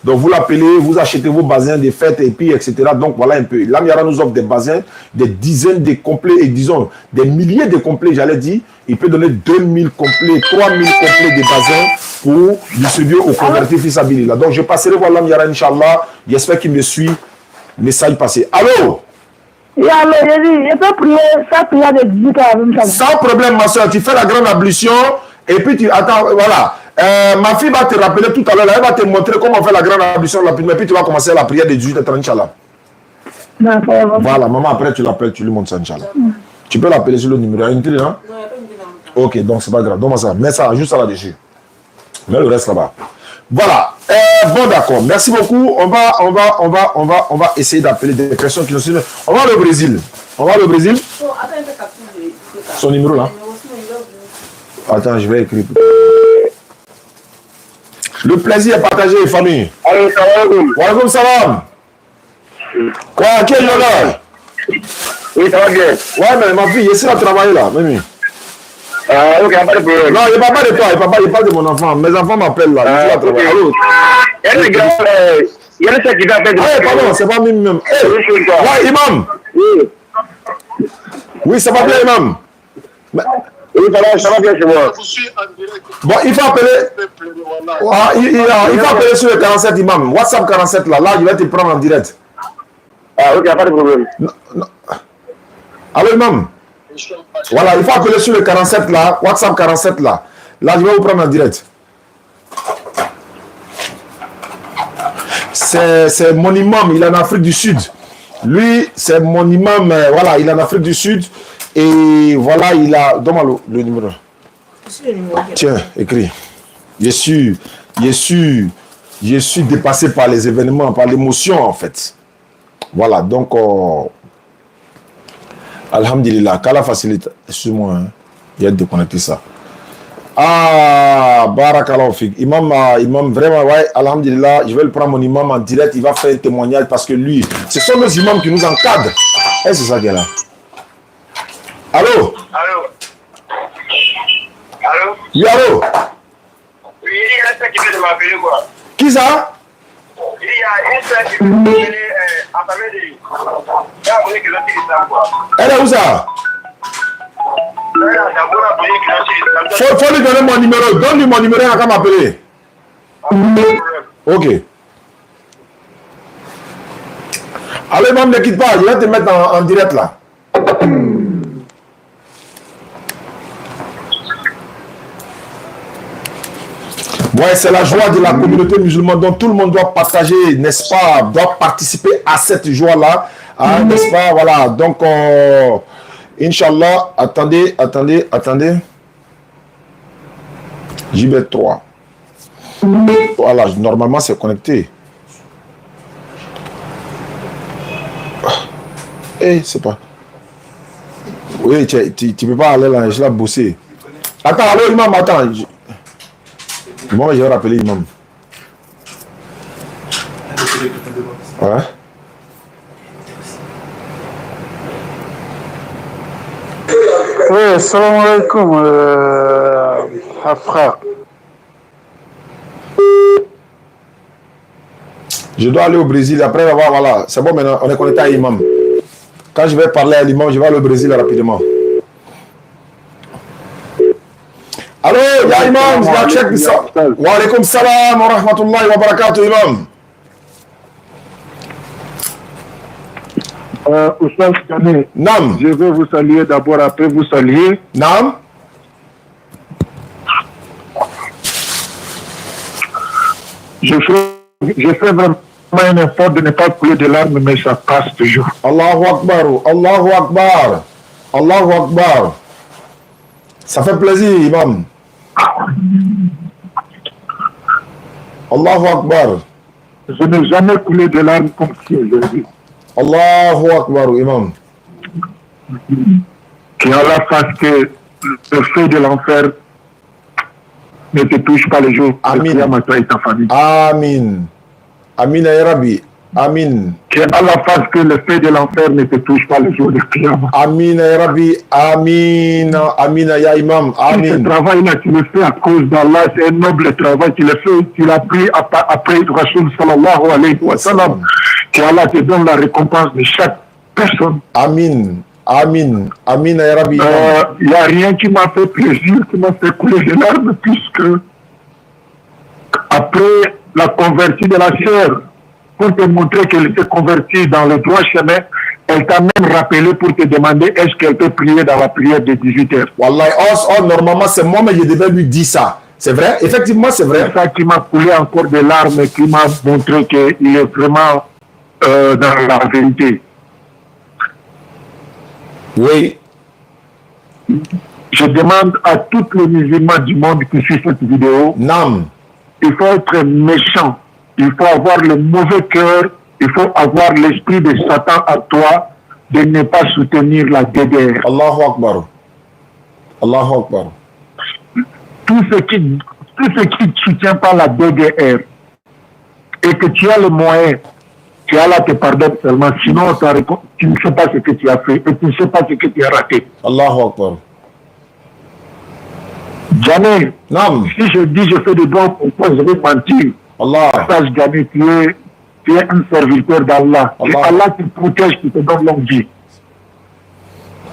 Donc vous l'appelez, vous achetez vos bazins des fêtes et puis etc. Donc voilà un peu. Lamyara nous offre des bazins, des dizaines de complets et disons des milliers de complets, j'allais dire. Il peut donner 2000 complets, 3000 complets de bazins pour distribuer aux convertis Fissabilillah. Donc je passerai voir Lamyara, Inch'Allah. J'espère qu'il me suit. Message passé. Allô? Oui, allô, je peux prier, ça prière de 18 h. Sans problème, ma soeur. Tu fais la grande ablution et puis tu attends, voilà. Ma fille va te rappeler tout à l'heure, elle va te montrer comment on fait la grande ablution rapidement, puis tu vas commencer la prière de 18h30, Inch'Allah. Voilà, maman, après tu l'appelles, tu lui montres ça, Inch'Allah. Tu peux l'appeler sur le numéro. Il y a une télé, non? Non, il n'y a pas une télé. Ok, donc c'est pas grave. Donne-moi ça, mets ça, juste ça là-dessus. Mets le reste là-bas. Voilà. Bon, d'accord. Merci beaucoup. On va essayer d'appeler des personnes qui nous suivent. On va au Brésil. Son numéro là. Attends, je vais écrire. Le plaisir est partagé, famille. Allô, salam. Wa alaikum salam. Quoi, quel honneur? Oui, ça va bien. Ouais, mais ma fille, essaie de travailler là, même. Ok, pas de problème. Non, il ne parle pas de toi, il parle de mon enfant. Mes enfants m'appellent là. Je suis à travailler. Allô? Il y a des gars, il y a des gens qui vont faire Ah, pardon, c'est pas même. Hey, ouais, imam. Oui, ça va bien, imam. Oui, ça va bien chez moi. Bon, il faut appeler. Il faut appeler sur le 47 imam. WhatsApp 47 là. Là, je vais te prendre en direct. Ah, ok, pas de problème. Non. Allô, imam. Voilà, il faut appeler sur le 47 là. WhatsApp 47 là. Là, je vais vous prendre en direct. C'est mon imam, il est en Afrique du Sud. Lui, c'est mon imam, voilà, il est en Afrique du Sud. Et voilà, il a... Donne-moi le numéro. Tiens, écris. Je suis dépassé par les événements, par l'émotion en fait. Voilà, donc... Alhamdulillah, qu'Allah facilite. Excuse-moi, hein. Il y a de déconnecter ça. Ah, barakallahu fik. Imam, vraiment, ouais, alhamdulillah, je vais le prendre mon imam en direct, il va faire un témoignage parce que lui, ce sont nos imams qui nous encadrent. Et c'est ça qu'il y a là. Allô? Allô? Oui, allô? Oui, il y a quelqu'un qui vient de m'appeler, quoi. Qui ça? Il y a une seule qui m'a appelé en parler de. Il y a abonné qui l'a dit ça quoi. Elle est où ça? Faut lui donner mon numéro. Donne-lui mon numéro, elle va m'appeler. Ok. Allez, maman, ne quitte pas. Je vais te mettre en direct là. Ouais, c'est la joie de la communauté musulmane dont tout le monde doit partager, n'est-ce pas, doit participer à cette joie-là, hein, n'est-ce pas, voilà. Donc, Inch'Allah, attendez. JB3. Voilà, normalement, c'est connecté. C'est pas... Oui, tu peux pas aller là, je l'ai bossé. Attends, allô, imam, attends. Bon, je vais rappeler l'imam. Ouais. Oui, salam alaikum, frère. Je dois aller au Brésil. Après, on va voir, voilà. C'est bon, maintenant, on est connecté à l'imam. Quand je vais parler à l'imam, je vais aller au Brésil rapidement. Allô, ya imam, ya cheikh ça. Wa alaikum salam wa rahmatullahi wa barakatuh, imam. Oustaz Kane, Nam. je vais vous saluer d'abord, après vous saluer. Nam. Je fais vraiment un effort de ne pas couler de larmes, mais ça passe toujours. Allahu Akbar, Allahu Akbar, Allahu Akbar. Ça fait plaisir, imam. Allahu Akbar. Je n'ai jamais coulé de larmes comme si aujourd'hui. Allahu Akbar, imam. Allah fasse que le feu de l'enfer ne te touche pas le jour. Amin. À toi et ta famille. Amin. Amin, ya Rabbi. Amin. Que Allah fasse que le feu de l'enfer ne te touche pas le jour de Qiyamah. Amin, ya Rabbi. Amin. Amin, ya imam. Amin. Ce travail-là, tu le fais à cause d'Allah, c'est un noble travail. Tu le fais, tu l'as pris après Rasoul sallallahu alayhi wa sallam. Que Allah te donne la récompense de chaque personne. Amin. Amin. Amin, ya Rabbi. Il n'y a rien qui m'a fait plaisir, qui m'a fait couler des larmes, puisque après la convertie de la sœur, pour te montrer qu'elle s'est convertie dans le droit chemin, elle t'a même rappelé pour te demander est-ce qu'elle peut prier dans la prière de 18h. Wallahi, normalement c'est moi, mais je devais lui dire ça. C'est vrai? Effectivement, c'est vrai. C'est ça qui m'a coulé encore des larmes et qui m'a montré qu'il est vraiment dans la vérité. Oui. Je demande à tous les musulmans du monde qui suivent cette vidéo, Nam. il faut être méchant, il faut avoir le mauvais cœur, il faut avoir l'esprit de Satan à toi de ne pas soutenir la DDR. Allahu Akbar. Allahu Akbar. Tout ce qui ne soutient pas la DDR et que tu as le moyen, que Allah te pardonne seulement, sinon tu ne sais pas ce que tu as fait et tu ne sais pas ce que tu as raté. Allahu Akbar. Jamais, Nam. si je dis je fais des dons pour toi, je vais mentir. Allah. Sache jamais, tu es un serviteur d'Allah. Et Allah te protège, qui te donne longue vie.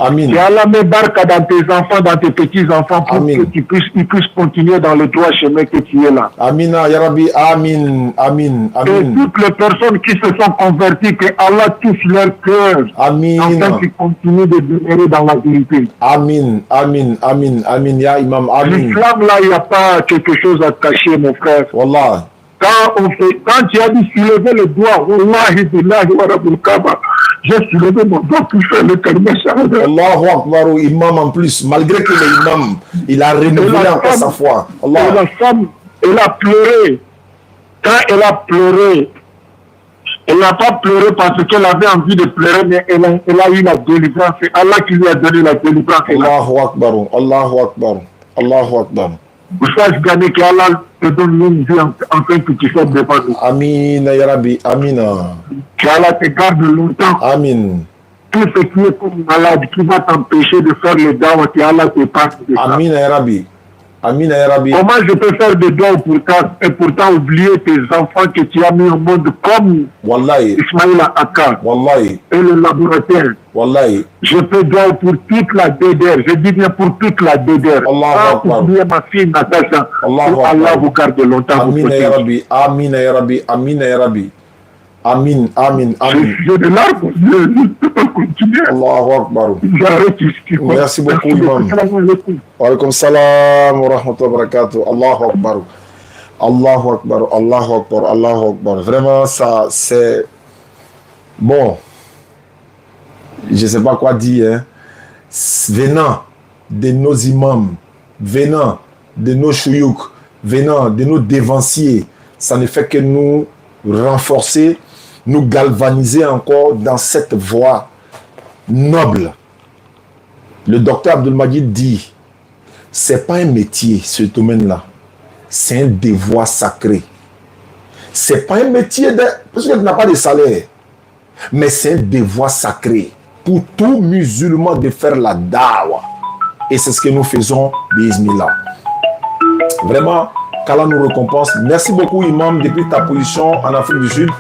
Amin. Et Allah met barka dans tes enfants, dans tes petits-enfants pour Amin. qu'ils puissent continuer dans le droit chemin que tu es là. Amina, ya Rabbi. Amin. Amin. Et Amin. toutes les personnes qui se sont converties, que Allah touche leur cœur, Amin. afin qu'ils continuent de demeurer dans la vérité. Amin. Amin. Amin. Amin. Ya imam. Amin. L'islam, là, il n'y a pas quelque chose à cacher, mon frère. Wallah. Quand tu as dit soulever le doigt, Wallahi billahi wa rabbul Kaaba, j'ai soulevé mon doigt pour faire le kalima shahada. Allahu Akbar, imam en plus, malgré qu'il est imam, il a renouvelé encore sa foi. Allah. Et la femme, elle a pleuré. Quand elle a pleuré, elle n'a pas pleuré parce qu'elle avait envie de pleurer, mais elle a eu la délivrance. C'est Allah qui lui a donné la délivrance. Allahu Akbar, Allahu Akbar, Allahu Akbar. Vous savez gagner que Allah te donne une vie enfin que tu sois devant nous. Amin, ya Rabbi, Amina. Que Allah te garde longtemps. Amin. Tout ce qui est comme malade, qui va t'empêcher de faire le dawa, que Allah te passe de ça. Amin, ya Rabbi. Amina ya Rabbi. Comment je peux faire des dons et pourtant oublier tes enfants que tu as mis au monde comme Wallahi. Ismaïla Akka Wallahi. et le laboratoire. Wallahi. Je fais don pour toute la DDR. Je dis bien pour toute la DDR. Allahu Akbar. Oubliez ma fille Natacha. Allahu Que Allah Akbar. vous garde longtemps. Amina ya Rabbi. Amina ya Rabbi. Amina ya Rabbi. Amin, amin, amin. J'ai de larmes. Je ne peux pas continuer. Allahu Akbar. J'arrête ici. Merci beaucoup, Imam. Wa alaykum salam wa rahmatullahi wa barakatuh. Allahu Akbar. Allahu Akbar. Allahu Akbar. Allahu Akbar. Vraiment, ça, c'est... Bon. Je ne sais pas quoi dire. Hein. Venant de nos imams, venant de nos chouyouk, venant de nos dévanciers, ça ne fait que nous renforcer, nous galvaniser encore dans cette voie noble. Le docteur Abdelmajid dit, c'est pas un métier, ce domaine-là. C'est un devoir sacré. C'est pas un métier, parce que tu n'as pas de salaire. Mais c'est un devoir sacré pour tout musulman de faire la dawa. Et c'est ce que nous faisons, bismillah. Vraiment, qu'Allah nous récompense. Merci beaucoup, Imam, depuis ta position en Afrique du Sud.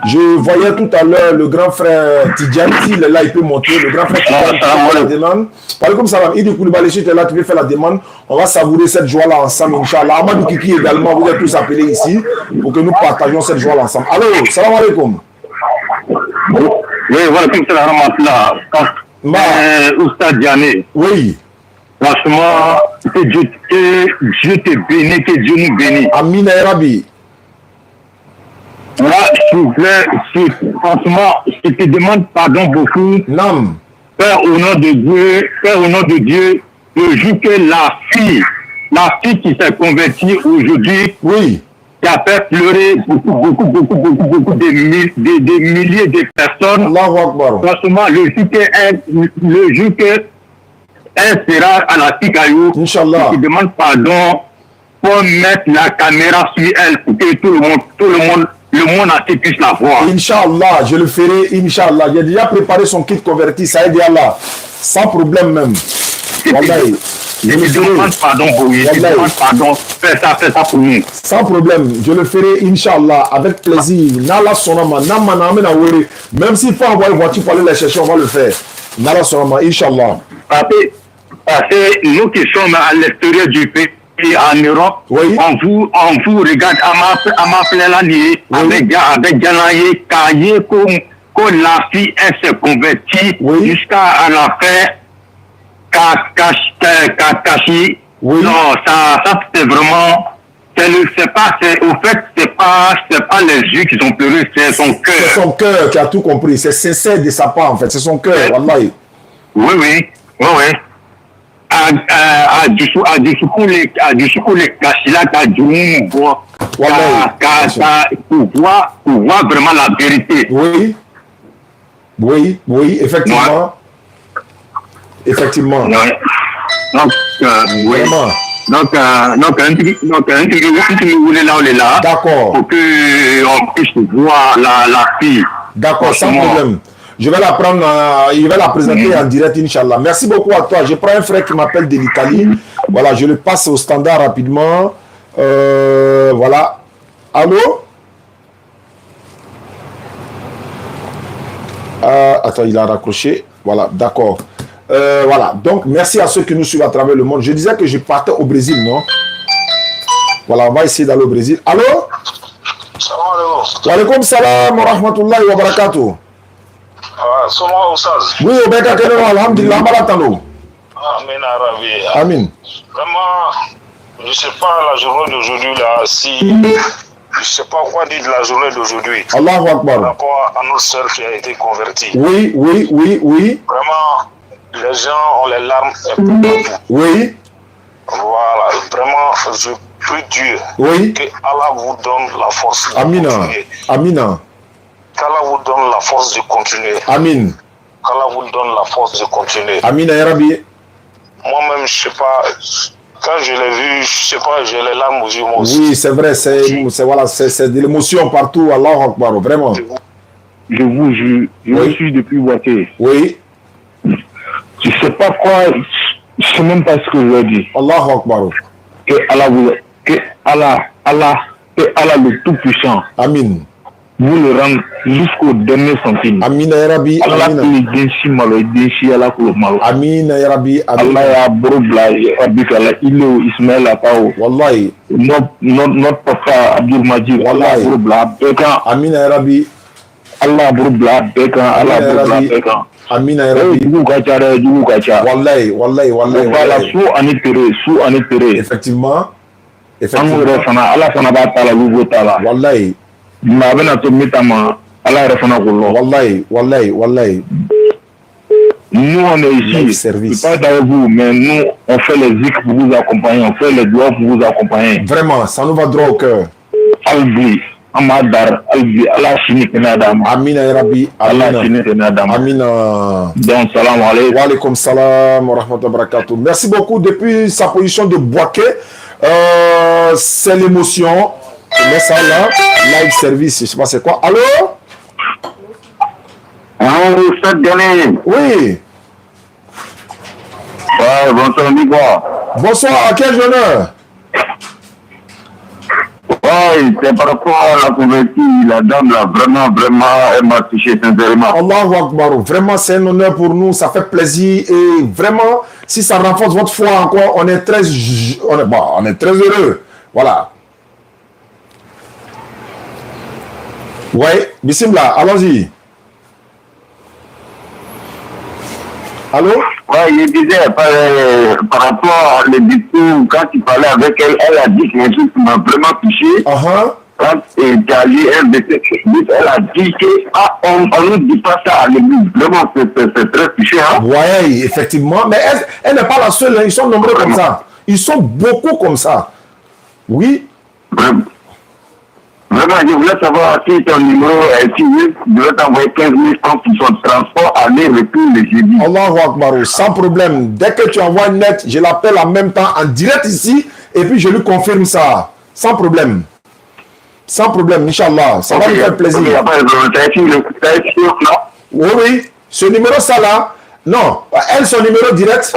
Je voyais tout à l'heure le grand frère Tidjane, s'il est là, il peut monter. Le grand frère Tidjane, qui fait la demande. Parlez comme ça, Idi Koulibaly, si tu es là, tu veux faire la demande. On va savourer cette joie-là ensemble, Inch'Allah. Amadou Kiki également, vous êtes tous appelés ici pour que nous partagions cette joie-là ensemble. Allô, salam alaikum. Oui, voilà, comme ça, Oustad Diané. Oui. Franchement, que Dieu te bénisse, que Dieu nous bénisse. Amina ya Rabbi. Là, franchement, je te demande pardon beaucoup. Nam. Père, au nom de Dieu, le jour que la fille qui s'est convertie aujourd'hui, Oui. qui a fait pleurer beaucoup de milliers de personnes. Allahu Akbar. Franchement, le jour que elle sera à la Picayou, Inch'Allah. je te demande pardon pour mettre la caméra sur elle pour que tout le monde entier puisse la voir. Inch'Allah, je le ferai, Inch'Allah. J'ai déjà préparé son kit converti, ça aide Allah. Sans problème même. Wallahi. Je te demande pardon pour lui. Je te demande pardon. Fais ça pour nous. Sans problème, je le ferai, Inch'Allah, avec plaisir. Nala Sonama, Namana, même s'il faut envoyer une voiture pour aller la chercher, on va le faire. Nala Sonama, Inch'Allah. Parce que nous qui sommes à l'extérieur du pays, en Europe, Oui. on vous regarde à ma pleine année, avec Janaye, Kaye, comme la fille, elle s'est convertie Oui. jusqu'à la fin, Kashi. Oui. Non, ça c'est vraiment, c'est pas les yeux qui sont pleureux, c'est son C'est cœur. son cœur qui a tout compris. C'est sincère de sa part, en fait. C'est son cœur, Wallahi. Oui. À du coup les Kashila, pour voir vraiment la vérité. Oui, effectivement. Ouais. Effectivement. Ouais. Donc, oui. Vraiment. Donc, vous voulez là, on est là. D'accord. Pour qu'on puisse voir la fille. D'accord, sans problème. Je vais la prendre, je vais la présenter en direct, Inch'Allah. Merci beaucoup à toi. Je prends un frère qui m'appelle de l'Italie. Voilà, je le passe au standard rapidement. Voilà. Allô? Attends, il a raccroché. Voilà, d'accord. Voilà, donc merci à ceux qui nous suivent à travers le monde. Je disais que je partais au Brésil, non? Voilà, on va essayer d'aller au Brésil. Allô? Salam alaikum. Wa alaikum salam wa rahmatullahi wa barakatuh. Ah, comment Oustaz? Oui, au Beka Keneno, alhamdulillah, malatano. Amin Arabi. Amin. Vraiment, je ne sais pas la journée d'aujourd'hui là, si je ne sais pas quoi dire de la journée d'aujourd'hui. Allahu Akbar. Par rapport à notre soeur qui a été convertie. Oui. Vraiment, les gens ont les larmes partout. Oui. Voilà, vraiment, je prie Dieu Oui. que Allah vous donne la force de Amina. continuer. Amina. Qu'Allah vous donne la force de continuer. Amin. Qu'Allah vous donne la force de continuer. Amina ya Rabbi. Moi-même, je ne sais pas, quand je l'ai vu, je ne sais pas, j'ai les larmes aux yeux moi aussi. Oui, c'est vrai, c'est voilà, c'est de l'émotion partout. Allahu Akbar, vraiment. Je vous jure, je suis depuis Boaké. Oui. Je ne sais pas quoi, je ne sais même pas ce que je leur dis. Allahu Akbar. Que Allah le Tout-Puissant Amin. vous le rendre jusqu'au dernier centime. Amin ya Rabbi. Allah qui densi malo, densi Allah ko malo. Amin ya Rabbi. Allah ya brobla, Rabbi kala ilo Ismaël Apao. Wallahi. Notre papa Abdul Majid. Wallahi. Allah brobla beka. Amin ya Rabbi. Allah brobla beka. Allah brobla beka. Amin ya Rabbi. Jugu kacha. Wallahi. Voilà, sous en épéré. Effectivement. Allah fana b'a ta la lugo ta la. Wallahi. Ma bena to mitama Allah yɛrɛ fana ko lɔ. Wallahi. Nous on est ici. Service. Pas avec vous, mais nous on fait les zikr pour vous accompagner, on fait les doigts pour vous accompagner. Vraiment, ça nous va droit au cœur. Albi, Amadar, Albi, Allah chini kenadam. Amina ya Rabbi. Allah chini kenadam. Amina. Donc salam alaikum. Wa alaikum salam wa rahmatullahi wa barakatuh. Merci beaucoup. Depuis sa position de Boaké, c'est l'émotion. Je mets ça là. Live service, je sais pas c'est quoi. Allô? Oui. Ouais, bonsoir, Nico. Bonsoir, à quel honneur? Ouais, c'est par rapport à la convertie, la dame là, vraiment, elle m'a touché sincèrement. Allahu Akbar, vraiment c'est un honneur pour nous, ça fait plaisir et vraiment, si ça renforce votre foi encore, on est très heureux. Voilà. Ouais, bismillah, allons-y. Allô? Ouais, je disais, par rapport à discours, quand tu parlais avec elle, elle a dit quelque chose qui m'a vraiment touché. Quand tu as lu un de ses choses, elle a dit qu'on ne dit pas ça à l'église. Vraiment, c'est très touché. Hein? Oui, effectivement, mais elle n'est pas la seule, hein. Ils sont nombreux comme ça. Ils sont beaucoup comme ça. Oui. Vraiment, je voulais savoir si ton numéro est suivi. Je voulais t'envoyer 15 000 francs pour son transport, aller, retour le jeudi. Allahu Akbar, sans problème. Dès que tu envoies une lettre, je l'appelle en même temps, en direct ici, et puis je lui confirme ça. Sans problème. Sans problème, Inch'Allah. Ça va lui faire plaisir. Oui. Ce numéro, ça là. Non. Elle, son numéro direct.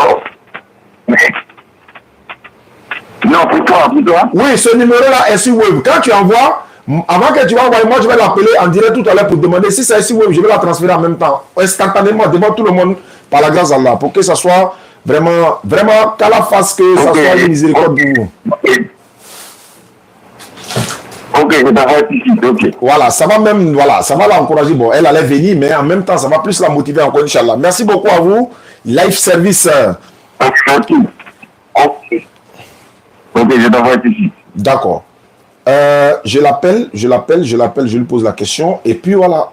Non, pour toi. Oui, ce numéro-là est sur Wave. Quand tu envoies, avant que tu vas envoyer, moi je vais l'appeler en direct tout à l'heure pour demander si c'est sur Wave, je vais la transférer en même temps, instantanément, devant tout le monde, par la grâce d'Allah, pour que ça soit vraiment, qu'à la face que ça soit une miséricorde pour vous. Ok, je t'envoie ici, ok. Voilà, ça va l'encourager. Bon, elle allait venir, mais en même temps, ça va plus la motiver encore, Inch'Allah. Merci beaucoup à vous. Life Service. Ok, je t'envoie ici. D'accord. Je l'appelle, je lui pose la question, et puis voilà,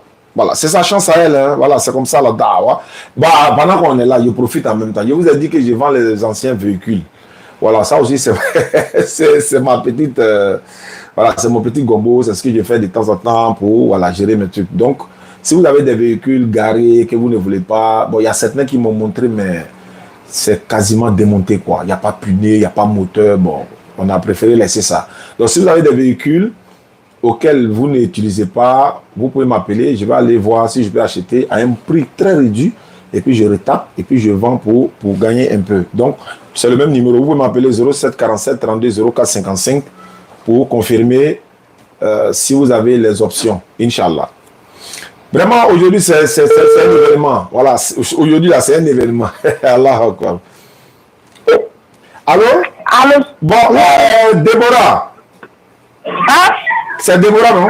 c'est sa chance à elle, hein. Voilà, c'est comme ça la dawa. Bah, pendant qu'on est là, je profite en même temps. Je vous ai dit que je vends les anciens véhicules. Voilà, ça aussi, c'est ma petite, c'est mon petit gombo, c'est ce que je fais de temps en temps pour, gérer mes trucs. Donc, si vous avez des véhicules garés que vous ne voulez pas, bon, il y a certains qui m'ont montré, mais c'est quasiment démonté, quoi. Il n'y a pas de pneu, il n'y a pas de moteur, bon. On a préféré laisser ça. Donc, si vous avez des véhicules auxquels vous n'utilisez pas, vous pouvez m'appeler. Je vais aller voir si je peux acheter à un prix très réduit. Et puis, je retape et puis je vends pour gagner un peu. Donc, c'est le même numéro. Vous pouvez m'appeler 07 47 32 04 55 pour confirmer si vous avez les options. Inch'Allah. Vraiment, aujourd'hui, c'est un événement. Voilà, aujourd'hui, là, c'est un événement. Allah Akbar. Allô? Allô? Bon, Déborah. Hein? C'est Déborah, non?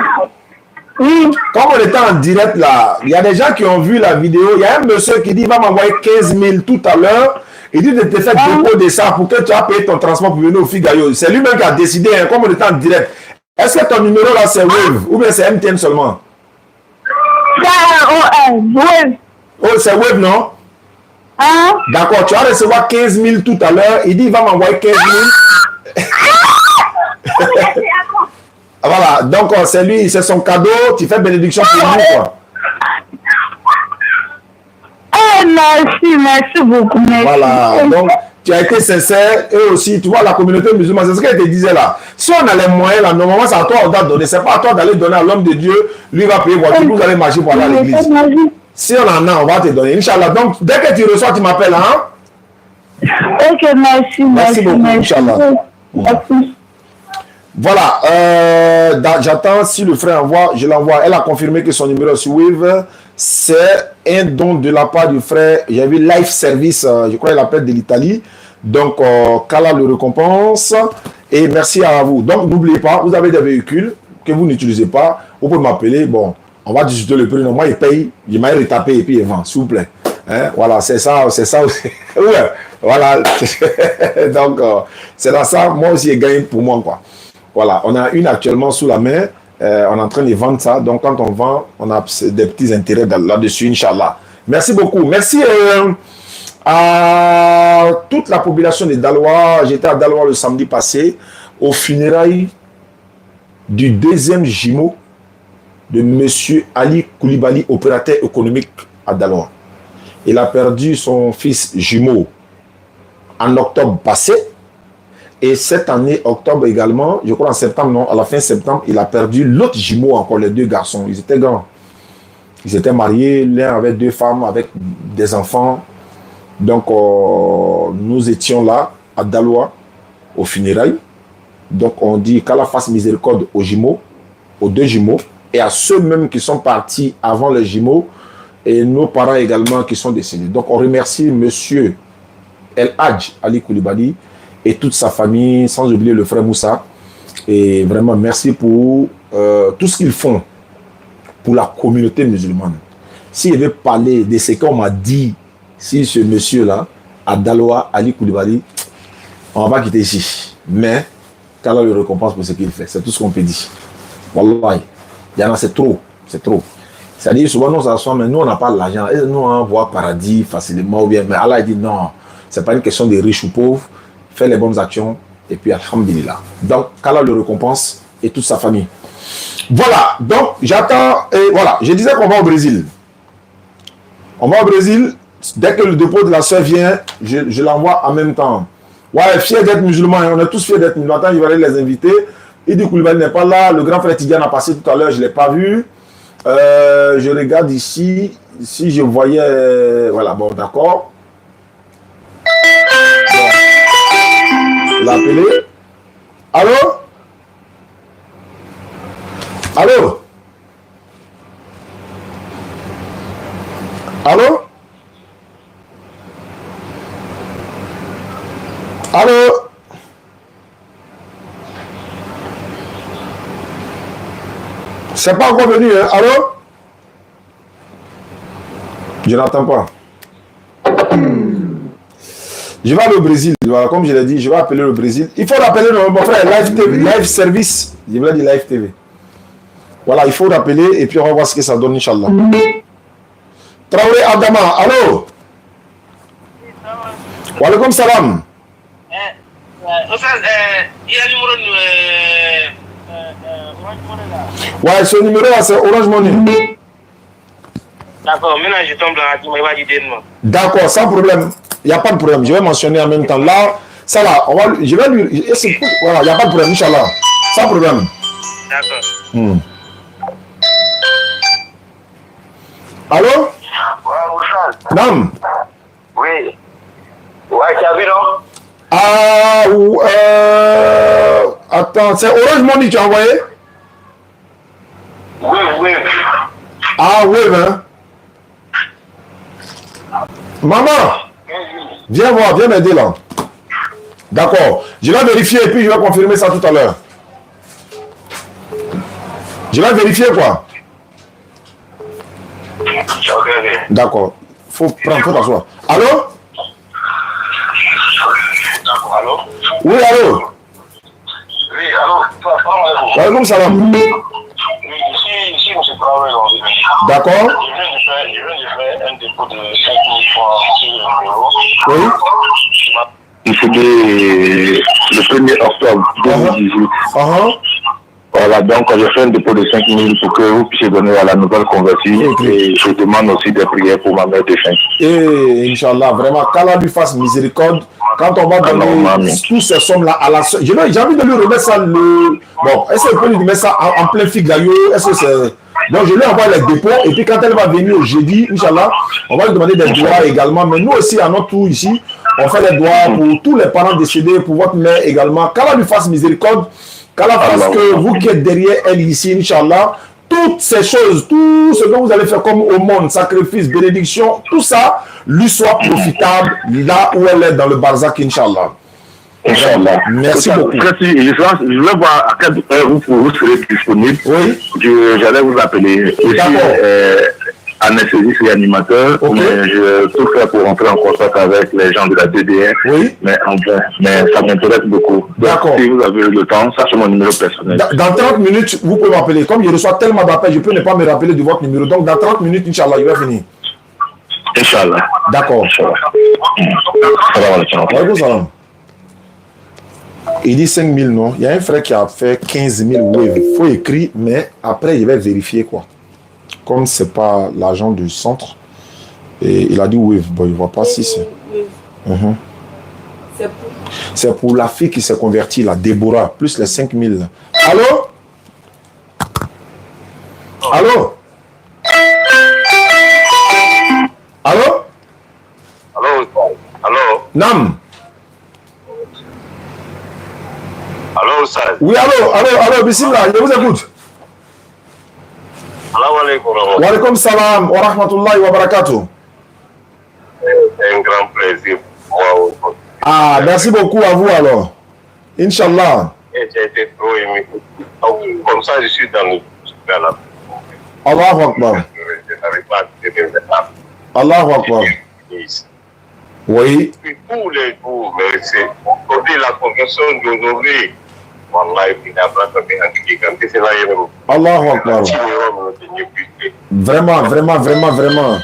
Oui. Comme on était en direct là, il y a des gens qui ont vu la vidéo. Il y a un monsieur qui dit il va m'envoyer 15 000 tout à l'heure. Il dit de te faire dépôt de ça pour que tu aies payé ton transport pour venir au Figayo. C'est lui-même qui a décidé, hein, comme on était en direct. Est-ce que ton numéro là c'est Wave ou bien c'est MTN seulement? C'est Wave. Oh, c'est Wave, non? Hein? D'accord, tu vas recevoir 15 000 tout à l'heure. Il dit il va m'envoyer 15 000. Voilà, donc c'est lui, c'est son cadeau. Tu fais bénédiction pour nous, quoi. Merci beaucoup. Merci. Voilà, donc tu as été sincère. Et aussi, tu vois, la communauté musulmane, c'est ce qu'elle te disait là. Si on a les moyens là, normalement, c'est à toi on doit donner. C'est pas à toi d'aller donner à l'homme de Dieu. Lui va payer voiture, vous allez marcher pour aller à l'église. Si on en a, on va te donner. Inch'Allah. Donc, dès que tu reçois, tu m'appelles, hein? Ok, merci. Merci beaucoup, Inch'Allah. Merci. Voilà, j'attends si le frère envoie, je l'envoie. Elle a confirmé que son numéro sur Wave, c'est un don de la part du frère. J'ai vu Life Service, je crois qu'il appelle de l'Italie. Donc, qu'Allah le récompense. Et merci à vous. Donc, n'oubliez pas, vous avez des véhicules que vous n'utilisez pas. Vous pouvez m'appeler. Bon, on va discuter le prix. Non, moi, il paye. Il m'a retapé et puis il vend, s'il vous plaît. Hein? Voilà, c'est ça aussi. Ouais, voilà. Donc, c'est là ça. Moi aussi, il gagne pour moi, quoi. Voilà, on a une actuellement sous la main. On est en train de vendre ça. Donc, quand on vend, on a des petits intérêts là-dessus, Inch'Allah. Merci beaucoup. Merci à toute la population de Daloa. J'étais à Daloa le samedi passé, au funérailles du deuxième jumeau de M. Ali Koulibaly, opérateur économique à Daloa. Il a perdu son fils jumeau en octobre passé. Et cette année, octobre également, je crois en septembre, non, à la fin septembre, il a perdu l'autre jumeau encore, les deux garçons. Ils étaient grands. Ils étaient mariés, l'un avec 2 femmes, avec des enfants. Donc, nous étions là, à Daloa, au funérailles. Donc, on dit qu'Allah fasse miséricorde aux jumeaux, aux 2 jumeaux, et à ceux même qui sont partis avant les jumeaux, et nos parents également qui sont décédés. Donc, on remercie monsieur El Hadj Ali Koulibaly et toute sa famille, sans oublier le frère Moussa. Et vraiment, merci pour tout ce qu'ils font pour la communauté musulmane. S'il avait parlé de ce qu'on m'a dit, si ce monsieur-là, à Daloa, Ali Koulibaly, on va pas quitter ici. Mais, qu'Allah le récompense pour ce qu'il fait. C'est tout ce qu'on peut dire. Wallahi, il y en a, c'est trop. C'est trop. C'est-à-dire, souvent, nous, on s'assoit, mais nous, on n'a pas l'argent. Et nous, on voit paradis facilement ou bien. Mais Allah dit non, c'est pas une question de riches ou pauvres. Fais les bonnes actions et puis alhamdulillah. Donc, qu'Allah le récompense et toute sa famille. Voilà, donc j'attends, et voilà, je disais qu'on va au Brésil. On va au Brésil, dès que le dépôt de la soeur vient, je l'envoie en même temps. Ouais, fier d'être musulman, on est tous fiers d'être musulmans. Attends, il va aller les inviter. Il dit Koulibaly n'est pas là, le grand frère Tidiane a passé tout à l'heure, je ne l'ai pas vu. Je regarde ici, si je voyais, voilà, bon, d'accord. Il l'a appelé. Allô? Allô? Allô? Allô? C'est pas encore venu, hein? Allô? Je n'entends pas. Je vais aller au Brésil, voilà, comme je l'ai dit, je vais appeler le Brésil. Il faut rappeler mon frère, Live TV, Live Service. Je voulais dire Live TV. Voilà, il faut rappeler et puis on va voir ce que ça donne, Inch'Allah. Traoré Adama, allô? Wa alaikum salam. Il y a le numéro Orange Money là. Ouais, ce numéro là, c'est Orange Money. D'accord, maintenant je tombe là, tu m'as dit demain. D'accord, sans problème. Il n'y a pas de problème. Je vais mentionner en même temps. Là, ça là, je vais lui. Voilà, il n'y a pas de problème, Inch'Allah. Sans problème. D'accord. Allô? Ouais, Nam? oui. Ouais, tu as vu, non? Ah, attends, c'est Orange Money que tu as envoyé? Oui, oui. Ah, oui, hein? Maman, viens voir, viens m'aider là. D'accord. Je vais vérifier et puis je vais confirmer ça tout à l'heure. Je vais vérifier quoi? D'accord. Faut prendre, faut t'asseoir. Allô? Allô? Oui, allô? Oui, allô? Wa alaikum salam. Ici, M. Traoré, d'accord. Je viens de faire un dépôt de 5 000 francs sur le numéro. Oui. C'était le 1er octobre 2018. Voilà, donc je fais un dépôt de 5 000 pour que vous puissiez donner à la nouvelle convertie. Et je demande aussi des prières pour ma mère défunte. Et Inch'Allah, vraiment, qu'Allah lui fasse miséricorde. Quand on va donner tous ces sommes-là à la soeur, j'ai envie de lui remettre ça. Bon, est-ce qu'on peut lui mettre ça en plein figayo? Est-ce que c'est. Donc je lui envoie les dépôts et puis quand elle va venir au jeudi, Inch'Allah, on va lui demander des droits également. Mais nous aussi, à notre tour ici, On fait les doigts pour tous les parents décédés, pour votre mère également. Qu'Allah lui fasse miséricorde. Qu'Allah fasse que vous qui êtes derrière elle ici, Inch'Allah, toutes ces choses, tout ce que vous allez faire comme au monde, sacrifice, bénédiction, tout ça lui soit profitable là où elle est dans le barzak, Inch'Allah. Inch'Allah. Merci beaucoup. Je vais voir à quelle heure vous serez disponible. Oui. J'allais vous appeler. Aussi, anesthésiste et animateur, mais je tout faire pour rentrer en contact avec les gens de la DDR. Oui. Mais ça m'intéresse beaucoup. D'accord. Si vous avez le temps, ça c'est mon numéro personnel. Dans 30 minutes, vous pouvez m'appeler. Comme je reçois tellement d'appels, je peux ne pas me rappeler de votre numéro. Donc dans 30 minutes, Inch'Allah, il va finir. Inch'Allah. D'accord. Salam. Il dit 5 000, non? Il y a un frère qui a fait 15 000 waves. Il faut écrire, mais après, il va vérifier quoi. Comme ce n'est pas l'agent du centre, et il a dit wave. Bon, il ne voit pas si c'est. C'est pour la fille qui s'est convertie, la Déborah, plus les 5 000. Allô? Allô? Allô? Allô? Nam? Allô, Oustaz? Oui, allô, bismillah, je vous écoute. Salam alaikum. Wa alaikum salam wa rahmatullahi wa barakatuh. C'est un grand plaisir pour moi. Ah, merci beaucoup à vous alors. Inch'Allah. Et j'ai été trop ému. Comme ça, je suis dans le super là. Allahu Akbar. Je n'arrive pas à tirer les larmes. Allahu Akbar. Oui. Puis tous les jours, mais c'est aujourd'hui la conversion d'aujourd'hui. Wallah, il n'y a pas de temps c'est là. Allahu Akbar. Vraiment, vraiment, vraiment, vraiment.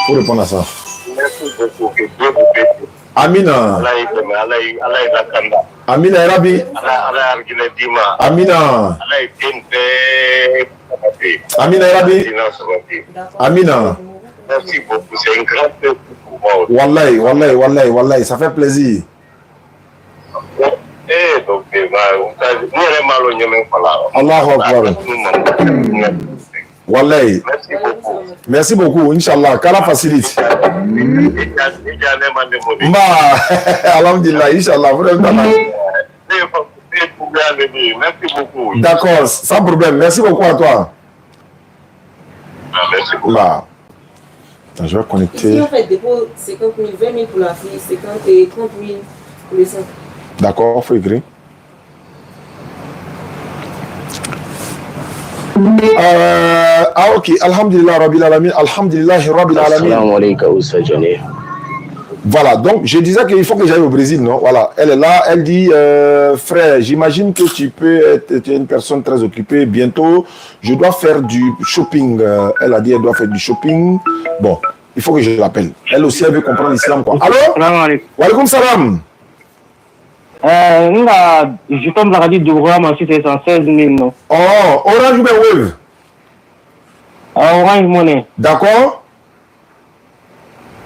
Faut répondre à ça. Merci beaucoup. Que Dieu vous bénisse. Amina. Amina Rabi. Amina. Amina Rabi. Amina. Merci beaucoup. C'est un grand plaisir pour moi. Wallahi, wallahi, wallahi, wallahi. Ça fait plaisir. Donc, Allahu Akbar. Wallahi. Merci beaucoup. Merci beaucoup. Inch'Allah. Qu'Allah facilite. Alhamdulillah. Inch'Allah. Merci beaucoup. D'accord. Sans problème. Merci beaucoup à toi. Merci beaucoup. Là. Attends, je vais connecter. Ici, en fait, dépôt 50 000, 20 000 pour la fille, 50 et 30 000 pour les 5. D'accord, il faut écrire. Ok, Alhamdulillah Rabbil Alamin, Alhamdulillah Rabbil Alamin. Voilà, donc je disais qu'il faut que j'aille au Brésil, non? Voilà, elle est là, elle dit, frère, j'imagine que tu es une personne très occupée, bientôt, je dois faire du shopping. Elle a dit, elle doit faire du shopping. Bon, il faut que je l'appelle. Elle aussi, elle veut comprendre l'islam, quoi. Allô? Wa alaikum salam. Je tombe la radio de Orange, ensuite c'est 116 000, non? Oh, Orange ou Wave? Orange Money. D'accord?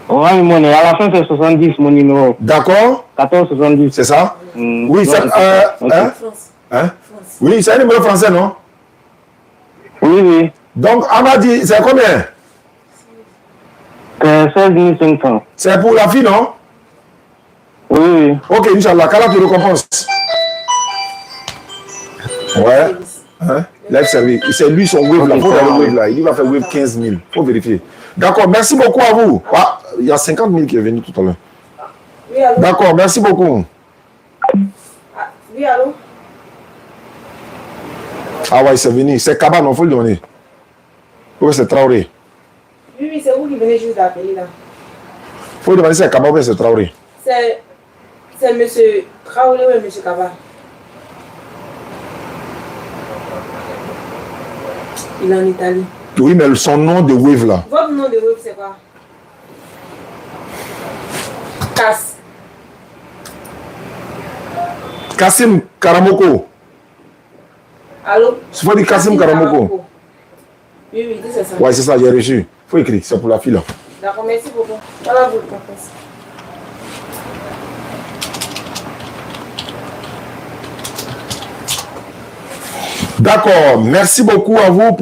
Orange Money, à la fin c'est 70 mon numéro. D'accord? 14,70. C'est ça? Oui, c'est hein? Oui, c'est un numéro français, non? Oui, oui. Donc, Amadi, c'est combien? 16 500. C'est pour la fille, non? Oui, oui. Ok, Inch'Allah, qu'Allah te récompense. Ouais. Hein? Live service. C'est lui son wave là. Faut aller wave là. Il va faire wave 15 000. Faut vérifier. D'accord, merci beaucoup à vous. Ah, il y a 50 000 qui est venu tout à l'heure. Oui, allô? D'accord, merci beaucoup. Oui, allô? Ah ouais, c'est venu. C'est Kaba, non, faut le donner. Oui, c'est Traoré. Oui, oui, c'est vous qui venez juste d'appeler là. Faut demander si c'est Kaba ou c'est Traoré. C'est monsieur Traoré ou monsieur Kaba? Il est en Italie. Oui, mais son nom de wave là. Votre nom de wave, c'est quoi? Cass. Kassim Karamoko. Allô? Il faut dire Kassim Karamoko. Oui, oui, c'est ça. Ouais, c'est ça, j'ai reçu. Faut écrire, c'est pour la fille là. D'accord, merci beaucoup. Voilà votre réponse. D'accord, merci beaucoup à vous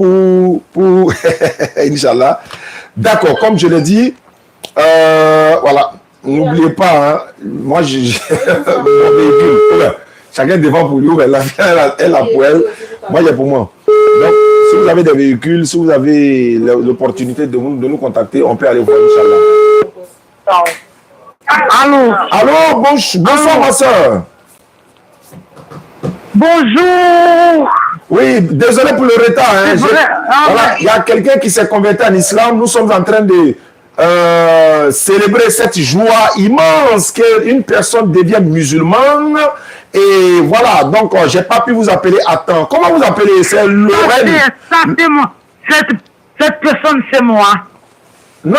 pour Inch'Allah. D'accord, comme je l'ai dit, voilà, n'oubliez pas, hein, moi, mon véhicule, chacun défend pour lui, la elle a pour elle, moi j'ai pour moi. Donc, si vous avez des véhicules, si vous avez l'opportunité de nous contacter, on peut aller voir, Inch'Allah. Allô? Allô, bonsoir ma soeur. Bonjour. Oui, désolé pour le retard. Hein. Voilà, il y a quelqu'un qui s'est converti en islam. Nous sommes en train de célébrer cette joie immense qu'une personne devient musulmane. Et voilà, donc j'ai pas pu vous appeler à temps. Comment vous appelez? C'est Lorraine. Ça, c'est moi. Cette personne, c'est moi. Non.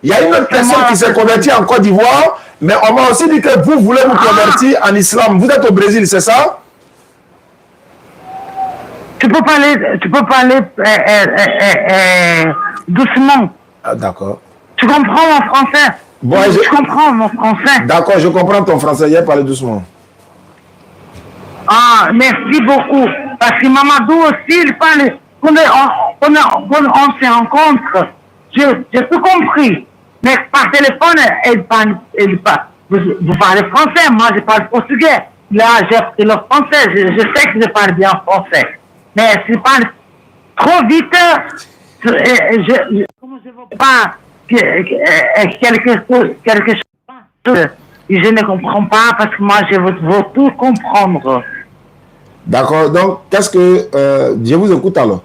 Il y a une autre personne qui s'est convertie en Côte d'Ivoire. Mais on m'a aussi dit que vous voulez vous convertir en islam. Vous êtes au Brésil, c'est ça? Tu peux parler doucement. Ah, d'accord. Tu comprends mon français? Bon, tu comprends mon français? D'accord, je comprends ton français. Il parlé doucement. Ah, merci beaucoup. Parce que Mamadou aussi, il parle. On se rencontre. J'ai tout compris. Mais par téléphone, vous parlez français. Moi, je parle portugais. Là, j'ai appris le français. Je sais que je parle bien français. Mais si je parle trop vite, je ne veux pas quelque chose, je ne comprends pas parce que moi, je veux tout comprendre. D'accord, donc qu'est-ce que... je vous écoute alors.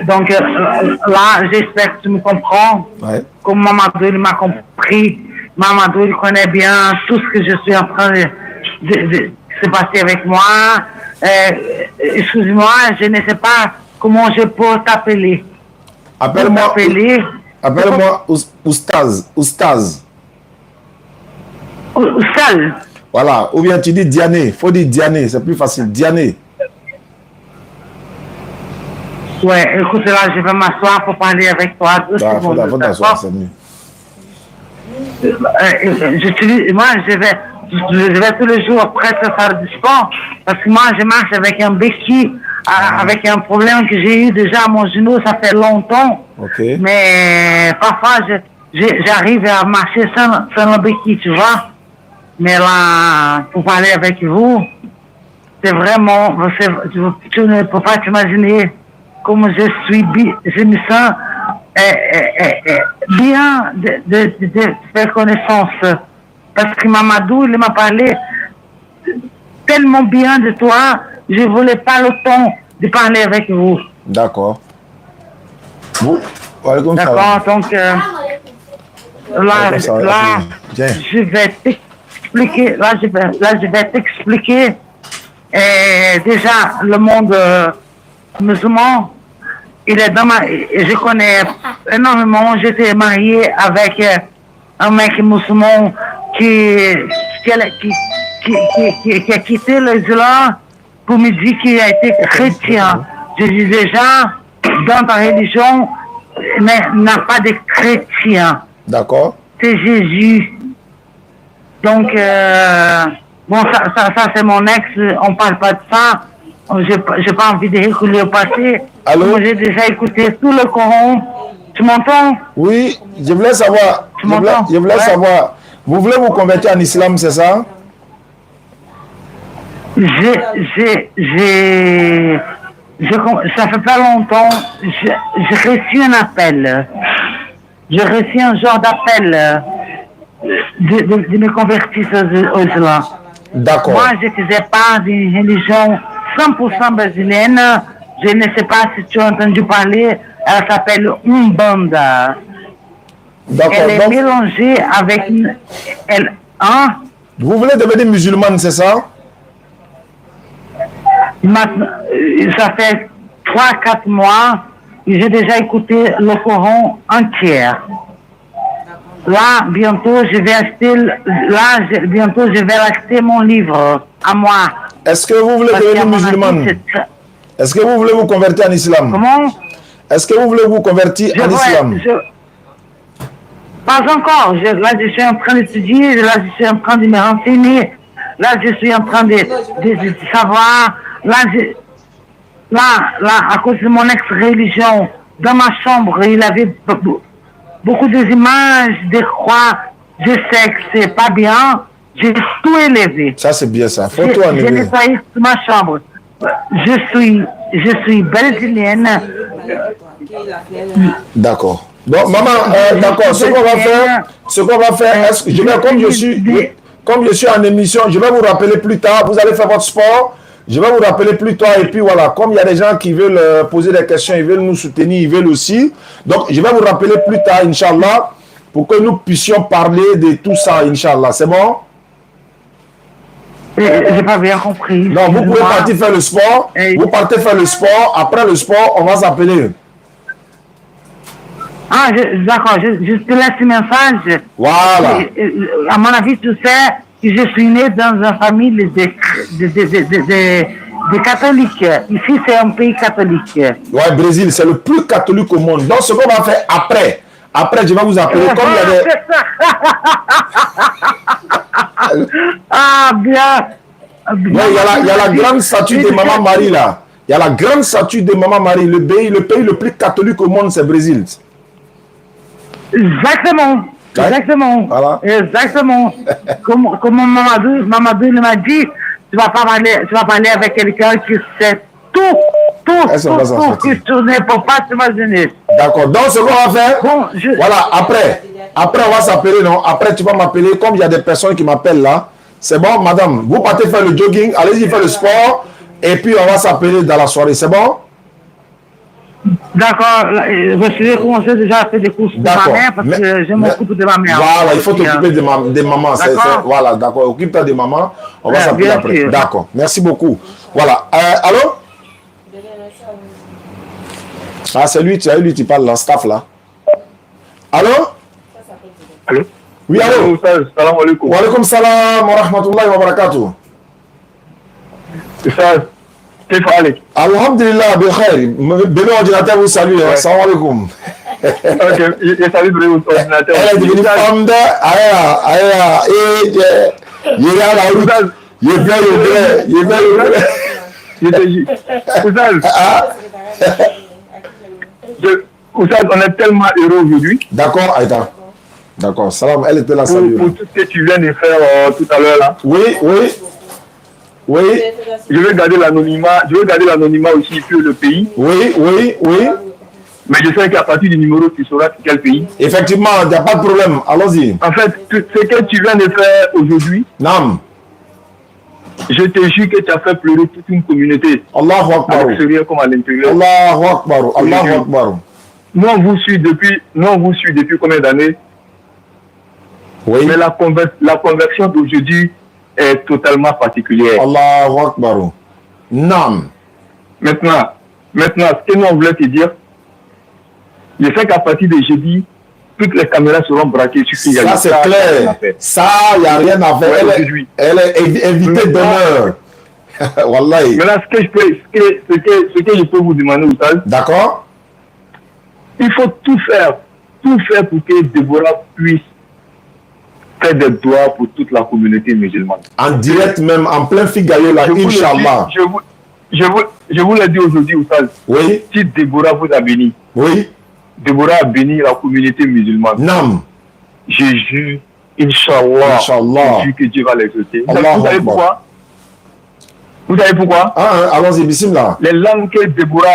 Donc là, j'espère que tu me comprends. Ouais. Comme Mamadou, il m'a compris. Mamadou, il connaît bien tout ce que je suis en train de se passer avec moi. Excuse-moi, je ne sais pas comment je peux t'appeler. Appelle-moi Oustaz. Oustaz. Voilà, ou bien tu dis Diané. Il faut dire Diané, c'est plus facile. Diané. Ouais, écoute, là, je vais m'asseoir pour parler avec toi. Il faut t'asseoir, c'est mieux. Moi, je vais tous les jours presque faire du sport parce que moi, je marche avec un béquille, avec un problème que j'ai eu déjà à mon genou, ça fait longtemps. Okay. Mais parfois, j'arrive à marcher sans le béquille, tu vois. Mais là, pour parler avec vous, c'est vraiment, tu ne peux pas t'imaginer comment je me sens bien de faire connaissance. Parce que Mamadou, il m'a parlé tellement bien de toi, je ne voulais pas le temps de parler avec vous. D'accord. D'accord, donc là, je vais t'expliquer. Là, je vais t'expliquer. Déjà, le monde musulman, il est dans je connais énormément. J'étais mariée avec un mec musulman qui a quitté l'islam pour me dire qu'il a été chrétien. Je dis déjà, dans ta religion, mais n'a pas de chrétien. D'accord. C'est Jésus. Donc, bon, ça c'est mon ex, on parle pas de ça. J'ai pas envie de reculer au passé. Allô? J'ai déjà écouté tout le Coran. Tu m'entends? Oui, je voulais savoir. Je voulais savoir. Vous voulez vous convertir en islam, c'est ça? Ça fait pas longtemps, j'ai reçu un appel. J'ai reçu un genre d'appel de me convertir au islam. D'accord. Moi, je ne faisais pas d'une religion 100% brésilienne. Je ne sais pas si tu as entendu parler. Elle s'appelle Umbanda. Elle est mélangée avec... Vous voulez devenir musulmane, c'est ça? Maintenant, ça fait 3-4 mois, j'ai déjà écouté le Coran entier. Là, bientôt, je vais acheter mon livre à moi. Est-ce que vous voulez devenir musulmane? Est-ce que vous voulez vous convertir en islam? Comment? Est-ce que vous voulez vous convertir en islam? Pas encore. Là, je suis en train d'étudier. Là, je suis en train de me renseigner. Là, je suis en train de savoir. Là, à cause de mon ex-religion, dans ma chambre, il avait beaucoup d'images, des croix. Je sais que c'est pas bien. J'ai tout élevé. Ça, c'est bien ça. Faut tout J'ai enlever. nettoyé toute ma chambre. Je suis brésilienne. D'accord. Donc, maman, d'accord, ce qu'on va faire, comme je suis en émission, je vais vous rappeler plus tard, vous allez faire votre sport, je vais vous rappeler plus tard, et puis voilà, comme il y a des gens qui veulent poser des questions, ils veulent nous soutenir, ils veulent aussi, donc je vais vous rappeler plus tard, Inch'Allah, pour que nous puissions parler de tout ça, Inch'Allah, c'est bon? J'ai pas bien compris. Non, vous pouvez partir faire le sport, vous partez faire le sport, après le sport, on va s'appeler. Ah, d'accord, je te laisse un message. Voilà. À mon avis, tu sais que je suis né dans une famille de catholiques. Ici, c'est un pays catholique. Ouais, Brésil, c'est le plus catholique au monde. Donc, ce qu'on va faire après, je vais vous appeler comme il y a des... Ah, bien. Il y a la grande statue de Maman Marie, là. Il y a la grande statue de Maman Marie. Le pays le plus catholique au monde, c'est Brésil. Exactement. Exactement. Voilà. Exactement. Comme Mamadou m'a dit, tu vas parler avec quelqu'un qui sait tout que tu ne peux pas t'imaginer. D'accord. Donc, ce qu'on va faire, voilà, après, on va s'appeler, non? Après, tu vas m'appeler, comme il y a des personnes qui m'appellent là. C'est bon, madame, vous partez faire le jogging, allez-y faire le sport, et puis on va s'appeler dans la soirée, c'est bon? D'accord, je vais commencer déjà à faire des courses pour ma mère parce que je m'occupe de ma mère. Voilà, il faut t'occuper de maman. Voilà, d'accord, occupe-toi de maman. On va s'appeler après. D'accord, merci beaucoup. Voilà, allô? Ah, c'est lui, tu parles là, staff là. Allô? Allô? Oui, allô? Salam alaikum. Wa alaikum salam wa rahmatullahi wa barakatuh. C'est ça. Alhamdulillah, Bikhair. Bébé ordinateur vous salue. Salam alaikum. Ok, je salue le ordinateur. Elle est devenue femme de... Oussad, on est tellement heureux aujourd'hui. D'accord, Aïta. D'accord, salam, elle était là, salut. Pour tout ce que tu viens de faire tout à l'heure là. Oui. Je vais garder l'anonymat aussi sur le pays. Oui. Mais je sais qu'à partir du numéro, tu sauras quel pays. Effectivement, il n'y a pas de problème. Allons-y. En fait, ce que tu viens de faire aujourd'hui, Nam. Je te jure que tu as fait pleurer toute une communauté. Allahu Akbar. À l'extérieur comme à l'intérieur. Allahu Akbar. Allahu Akbar. Nous, on vous suit depuis combien d'années? Oui. Mais la conversion d'aujourd'hui est totalement particulière. Allahu Akbar. Nam. Maintenant, ce que nous on voulait te dire, je sais qu'à partir de jeudi, toutes les caméras seront braquées sur Kigali. Ça, c'est clair. Ça, il n'y a rien à faire. Elle est invitée d'honneur. Wallahi. Maintenant, ce que je peux vous demander, Oussal. D'accord. Il faut tout faire pour que Déborah puisse faire des doigts pour toute la communauté musulmane. En direct même, en plein Figaro, là, Inch'Allah. Je vous l'ai dit aujourd'hui, Oussal. Oui. Si Déborah vous a béni. Oui. Déborah a béni la communauté musulmane. Nam. Je jure, Inch'Allah. Je jure que Dieu va l'exaucer. Vous savez pourquoi? Vous savez pourquoi? Allons-y, bismillah. Les larmes que Déborah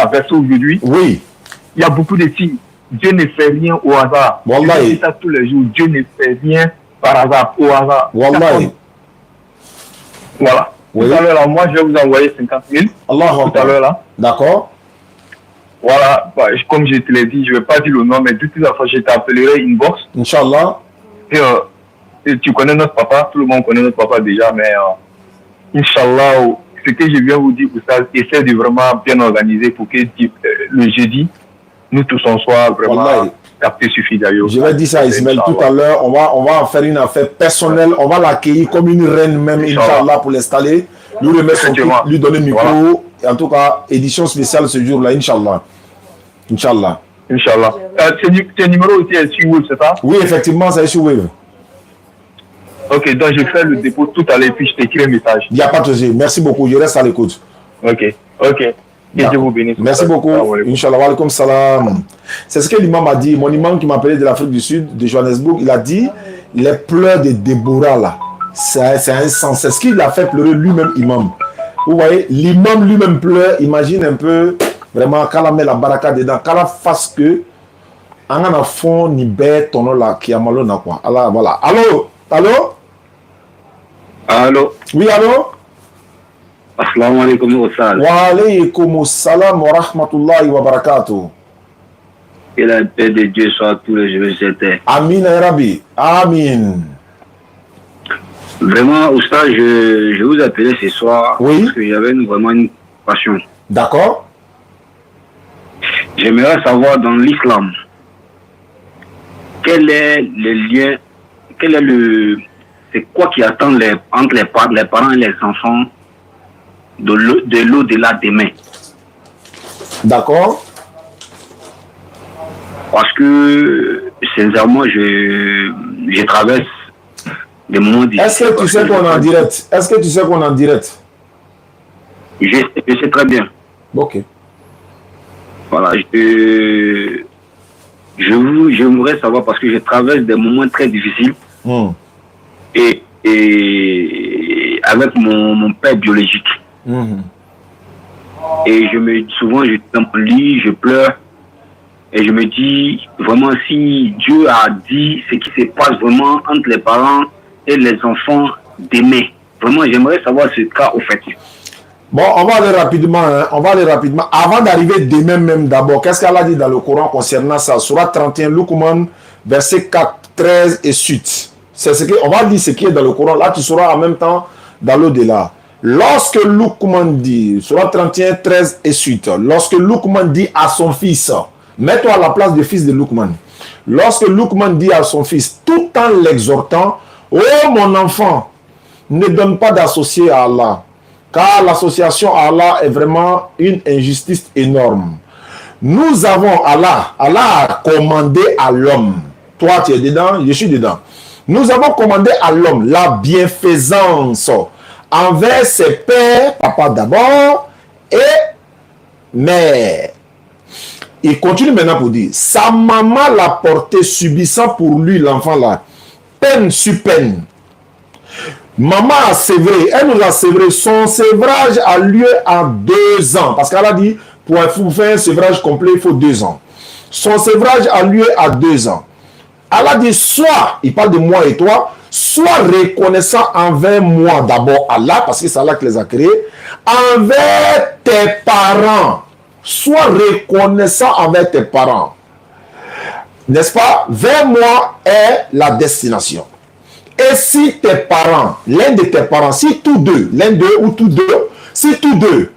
a versées aujourd'hui. Oui. Il y a beaucoup de signes. Dieu ne fait rien au hasard. Wallahi. Je dis ça tous les jours. Dieu ne fait rien par hasard, au hasard. Wallahi. Voilà. Oui. Tout à l'heure, moi, je vais vous envoyer 50 000. Allah. Tout à l'heure, là. D'accord. Voilà, comme je te l'ai dit, je ne vais pas dire le nom, mais de toute façon, je t'appellerai inbox. Inch'Allah. Et tu connais notre papa, tout le monde connaît notre papa déjà, mais Inch'Allah, ce que je viens vous dire, Oussad, essaie de vraiment bien organiser pour que le jeudi, nous tous on soit vraiment captés sur Fidayo. Je vais dire ça à Ismaël tout à l'heure, on va faire une affaire personnelle, on va l'accueillir comme une reine même, Inch'Allah, pour l'installer, lui remettre son truc, lui donner le micro. Voilà. Et en tout cas, édition spéciale ce jour-là, Inch'Allah. Inch'Allah. Inch'Allah. Ce numéro aussi est sur Wave, c'est ça? Oui, effectivement, c'est sur Wave. Ok, donc je fais le dépôt tout à l'heure, puis je t'écris un message. Il n'y a pas de souci. Merci beaucoup, je reste à l'écoute. Ok. Que Dieu vous bénisse. Merci beaucoup. Inch'Allah, wa alaikum salam. C'est ce que l'imam a dit. Mon imam qui m'appelait de l'Afrique du Sud, de Johannesburg, il a dit les pleurs de Déborah là, c'est un sens. C'est ce qu'il a fait pleurer lui-même, imam. Vous voyez, l'imam lui-même pleure. Imagine un peu, vraiment, quand on met la baraka dedans, quand on fasse que, on a fond ni bête ton là qui a malo na quoi. Alors voilà. Allô, allô. Allô. Oui, allô. Assalamu alaikum wa salam. Wa alaikum salam wa rahmatullahi wa barakatuh. Que la paix de Dieu soit à tous les jours sur terre. Amin ya Rabbi. Amin. Vraiment, Oustaz, je vous appelais ce soir parce que j'avais vraiment une passion. D'accord. J'aimerais savoir dans l'islam, quel est le lien, c'est quoi qui attend entre les parents et les enfants de l'au-delà des mains. D'accord. Parce que, sincèrement, je traverse des moments difficiles. Est-ce que tu sais qu'on est en direct? Est-ce que tu sais qu'on est en direct? Je sais très bien. Ok. Voilà, j'aimerais savoir parce que je traverse des moments très difficiles et avec mon père biologique. Et souvent, je suis dans mon lit, je pleure et je me dis vraiment si Dieu a dit ce qui se passe vraiment entre les parents et les enfants d'aimer. Vraiment, j'aimerais savoir ce cas au fait. Bon, on va aller rapidement. Hein. On va aller rapidement. Avant d'arriver demain même d'abord, qu'est-ce qu'Allah dit dans le Coran concernant ça? Surah 31, Luqman, verset 4, 13 et suite. C'est ce on va dire ce qui est dans le Coran. Là, tu seras en même temps dans l'au-delà. Lorsque Luqman dit, Surah 31, 13 et suite, lorsque Luqman dit à son fils, mets-toi à la place du fils de Luqman. Lorsque Luqman dit à son fils, tout en l'exhortant, oh mon enfant, ne donne pas d'associé à Allah. Car l'association à Allah est vraiment une injustice énorme. Nous avons Allah a commandé à l'homme. Toi, tu es dedans, je suis dedans. Nous avons commandé à l'homme la bienfaisance envers ses pères, papa d'abord, et mère. Il continue maintenant pour dire, sa maman l'a porté subissant pour lui, l'enfant là, peine sur peine. Maman a sévré, elle nous a sévré. Son sévrage a lieu à 2 ans. Parce qu'elle a dit, pour faire un sévrage complet, il faut 2 ans. Son sévrage a lieu à 2 ans. Elle a dit, soit, il parle de moi et toi, soit reconnaissant envers moi d'abord Allah, parce que c'est Allah qui les a créés, envers tes parents. Sois reconnaissant envers tes parents. N'est-ce pas? Vers moi est la destination. Et si tes parents, l'un de tes parents, si tous deux, l'un d'eux ou tous deux, si tous deux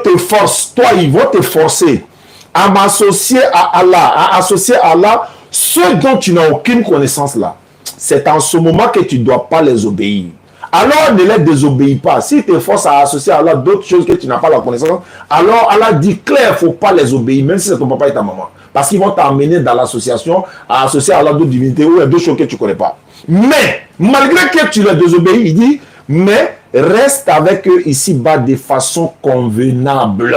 te forcent, toi, ils vont te forcer à m'associer à Allah, à associer à Allah ceux dont tu n'as aucune connaissance là. C'est en ce moment que tu ne dois pas les obéir. Alors ne les désobéis pas. Si tu te forces à associer à Allah d'autres choses que tu n'as pas la connaissance, alors Allah dit clair, il ne faut pas les obéir, même si c'est ton papa et ta maman. Parce qu'ils vont t'amener dans l'association à associer à Allah d'autres divinités ou à d'autres choses que tu ne connais pas. Mais, malgré que tu les désobéis, il dit, mais reste avec eux ici-bas de façon convenable.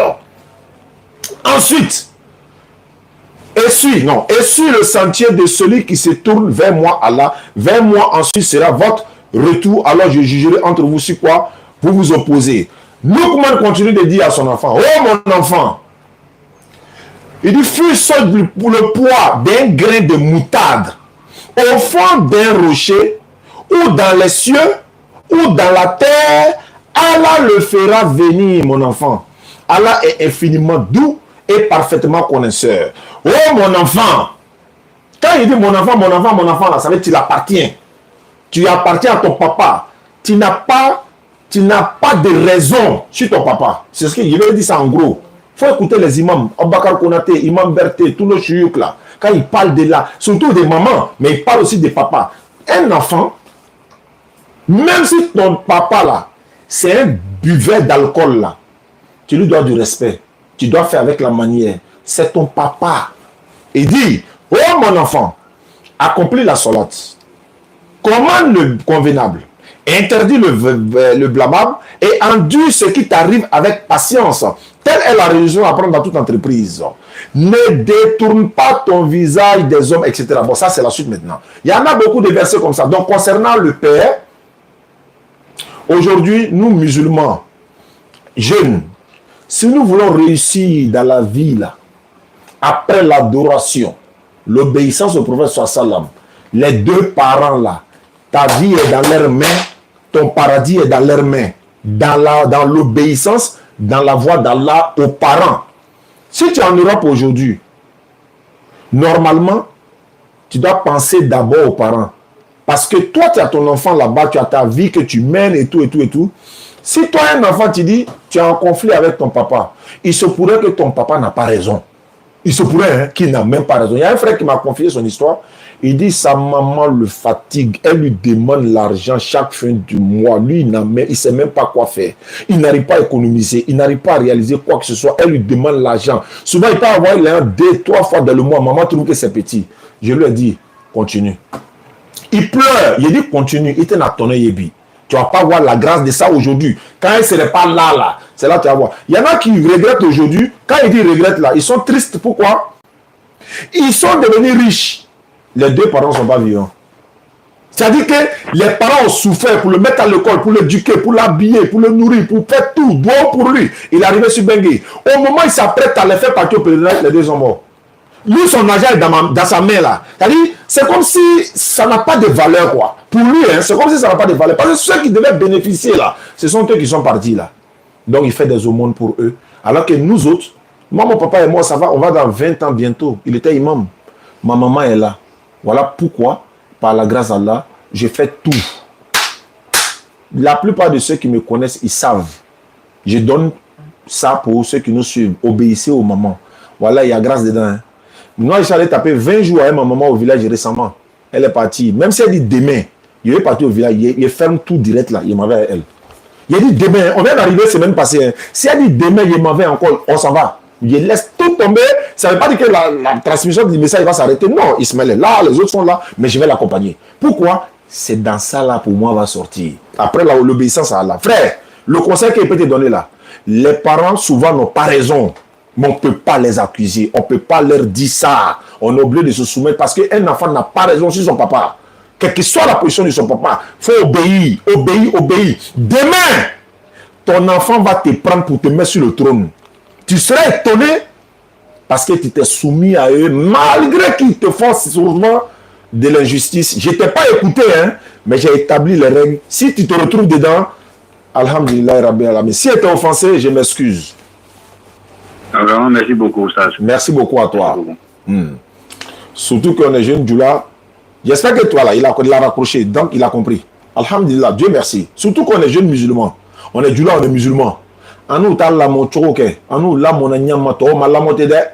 Ensuite, essuie le sentier de celui qui se tourne vers moi, Allah. Vers moi, ensuite sera votre retour. Alors je jugerai entre vous sur quoi vous vous opposez. Luqman continue de dire à son enfant, oh mon enfant, il dit, fût pour le poids d'un grain de moutarde au fond d'un rocher ou dans les cieux ou dans la terre, Allah le fera venir, mon enfant. Allah est infiniment doux et parfaitement connaisseur. Oh mon enfant, quand il dit mon enfant, là, ça veut dire qu'il appartient. Tu appartiens à ton papa. Tu n'as pas de raison sur ton papa. C'est ce qu'il veut dire ça en gros. Il faut écouter les imams. Abakar Konaté, Imam Berté, tous nos chouyouk là. Quand ils parlent de là, surtout des mamans, mais ils parlent aussi des papas. Un enfant, même si ton papa là, c'est un buveur d'alcool là, tu lui dois du respect. Tu dois faire avec la manière. C'est ton papa. Il dit, oh mon enfant, accomplis la solat. Commande le convenable, interdit le blâmable et endure ce qui t'arrive avec patience. Telle est la religion à prendre dans toute entreprise. Ne détourne pas ton visage des hommes, etc. Bon, ça c'est la suite maintenant. Il y en a beaucoup de versets comme ça. Donc concernant le père, aujourd'hui, nous musulmans, jeunes, si nous voulons réussir dans la vie, là, après l'adoration, l'obéissance au prophète sallam, les deux parents là, ta vie est dans leurs mains, ton paradis est dans leurs mains, dans l'obéissance, dans la voie d'Allah aux parents. Si tu es en Europe aujourd'hui, normalement, tu dois penser d'abord aux parents. Parce que toi, tu as ton enfant là-bas, tu as ta vie que tu mènes et tout, et tout, et tout. Si toi, un enfant, tu dis, tu es en conflit avec ton papa, il se pourrait que ton papa n'a pas raison. Il se pourrait qu'il n'a même pas raison. Il y a un frère qui m'a confié son histoire. Il dit, sa maman le fatigue. Elle lui demande l'argent chaque fin du mois. Lui, il ne sait même pas quoi faire. Il n'arrive pas à économiser. Il n'arrive pas à réaliser quoi que ce soit. Elle lui demande l'argent. Souvent, il peut avoir l'un, 2, 3 fois dans le mois. Maman trouve que c'est petit. Je lui ai dit, continue. Il pleure. Il dit, continue. Il t'en a tonné Yebi. Tu ne vas pas voir la grâce de ça aujourd'hui. Quand elle ne serait pas là, c'est là que tu vas voir. Il y en a qui regrettent aujourd'hui. Quand ils disent regrettent là, ils sont tristes. Pourquoi? Ils sont devenus riches. Les deux parents ne sont pas vivants. C'est-à-dire que les parents ont souffert pour le mettre à l'école, pour l'éduquer, pour l'habiller, pour le nourrir, pour faire tout. Bon pour lui. Il est arrivé sur Bengue. Au moment où il s'apprête à les faire partir au pèlerinage, les deux sont morts. Lui, son argent est dans sa main là. C'est-à-dire, c'est comme si ça n'a pas de valeur, quoi. Pour lui, hein, c'est comme si ça n'a pas de valeur. Parce que ceux qui devaient bénéficier là, ce sont eux qui sont partis là. Donc, il fait des aumônes pour eux. Alors que nous autres, moi, mon papa et moi, ça va, on va dans 20 ans bientôt. Il était imam. Ma maman est là. Voilà pourquoi, par la grâce d'Allah, j'ai fait tout. La plupart de ceux qui me connaissent, ils savent. Je donne ça pour ceux qui nous suivent. Obéissez aux mamans. Voilà, il y a grâce dedans. Hein. Moi, j'allais taper 20 jours avec ma maman au village récemment. Elle est partie. Même si elle dit demain, il est parti au village, il ferme tout direct là. Il m'avait avec elle. Il a dit demain, on vient d'arriver semaine passée. Hein. Si elle dit demain, il m'avait encore, on s'en va. Il laisse tout tomber. Ça ne veut pas dire que la transmission du message va s'arrêter. Non, Ismaël est là, les autres sont là, mais je vais l'accompagner. Pourquoi? C'est dans ça là pour moi va sortir. Après l'obéissance à Allah. Frère, le conseil qu'il peut te donner là, les parents souvent n'ont pas raison. Mais on ne peut pas les accuser. On ne peut pas leur dire ça. On est obligé de se soumettre parce qu'un enfant n'a pas raison sur son papa. Quelle que soit la position de son papa, il faut obéir, obéir, obéir. Demain, ton enfant va te prendre pour te mettre sur le trône. Tu serais étonné parce que tu t'es soumis à eux malgré qu'ils te font souvent de l'injustice. Je ne t'ai pas écouté, hein, mais j'ai établi les règles. Si tu te retrouves dedans, alhamdulillah, Rabbi Alamin. Si tu es offensé, je m'excuse. Vraiment, merci beaucoup, Sage. Merci beaucoup à toi. Surtout qu'on est jeune, Djoula. J'espère que toi, là, il a raccroché, donc il a compris. Alhamdulillah, Dieu merci. Surtout qu'on est jeune musulman. On est Djoula, on est musulman. En nous, t'as la mon tchoke. En nous, là, mon anyamato, ma la motede.